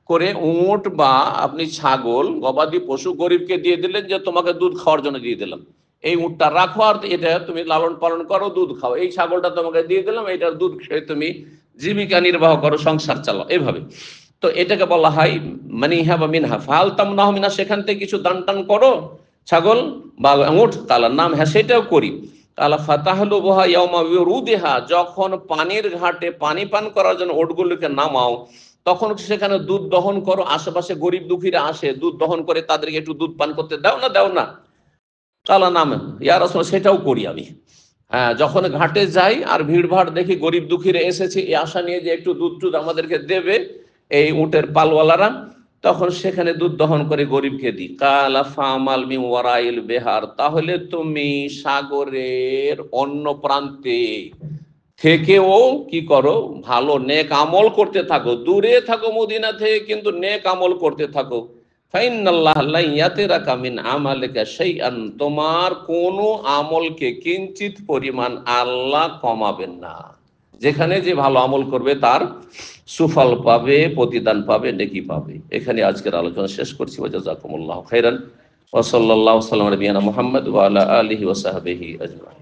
করে উট বা আপনি ছাগল গবাদি পশু গরিবকে দিয়ে দিলেন, যে তোমাকে দুধ খাওয়ার জন্য দিয়ে দিলাম, এই উটটা রাখো আর এটা তুমি লালন পালন করো, দুধ খাও। এই ছাগলটা তোমাকে দিয়ে দিলাম, এইটার দুধ খেয়ে তুমি জীবিকা নির্বাহ করো, সংসার চালাও, এভাবে। তো এটাকে বলা হয় মানিহা বা মিনহা। ফাল তামনাহ মিনা, সেখান থেকে কিছু দান টান করো, ছাগল বা উট। কালার নাম, হ্যাঁ সেটাও করি। কালা ফাতাহলু বহা ইয়াউমা বিরুদিহা, যখন পানির ঘাটে পানি পান করার জন্য ওটগুলোকে নামাও, তখন সেখানে দুধ দহন করো, আশেপাশে গরিব দুঃখীরা আসে, দুধ দহন করে তাদেরকে একটু দুধ পান করতে দাও না, দাও না? কালা নাম, ইয়া রাসূলুল্লাহ, সেটাও করি আমি। হ্যাঁ, যখন ঘাটে যাই আর ভিড় ভাড় দেখি, গরিব দুঃখীরা এসেছে এই আশা নিয়ে যে একটু দুধ টুধ আমাদেরকে দেবে এই উটের পালওয়ালারা, তখন সেখানে দুধ দহন করে গরিবকে দিই। কালা ফামাল মিন ওয়ারাইল বিহার, তাহলে তুমি সাগরের অন্য প্রান্তে থেকেও কি করো, ভালো নেক আমল করতে থাকো, দূরে থাকো মদিনা থেকে, কিন্তু নেক আমল করতে থাকো। ফাইনাল্লাহ লা ইয়াতিরাকা মিন আমালিকা শাইআন, তোমার কোনো আমলকে কিঞ্চিত পরিমাণ আল্লাহ কমাবেন না। যেখানে যে ভালো আমল করবে তার সুফল পাবে, প্রতিদান পাবে, নেকি পাবে। এখানে আজকের আলোচনা শেষ করছি। ওয়া জাযাকুমুল্লাহু খাইরান ওয়া সাল্লাল্লাহু সাল্লাম আলা নবিয়িনা মুহাম্মদ ওয়া আলা আলিহি ওয়া সাহবিহি আজমাইন।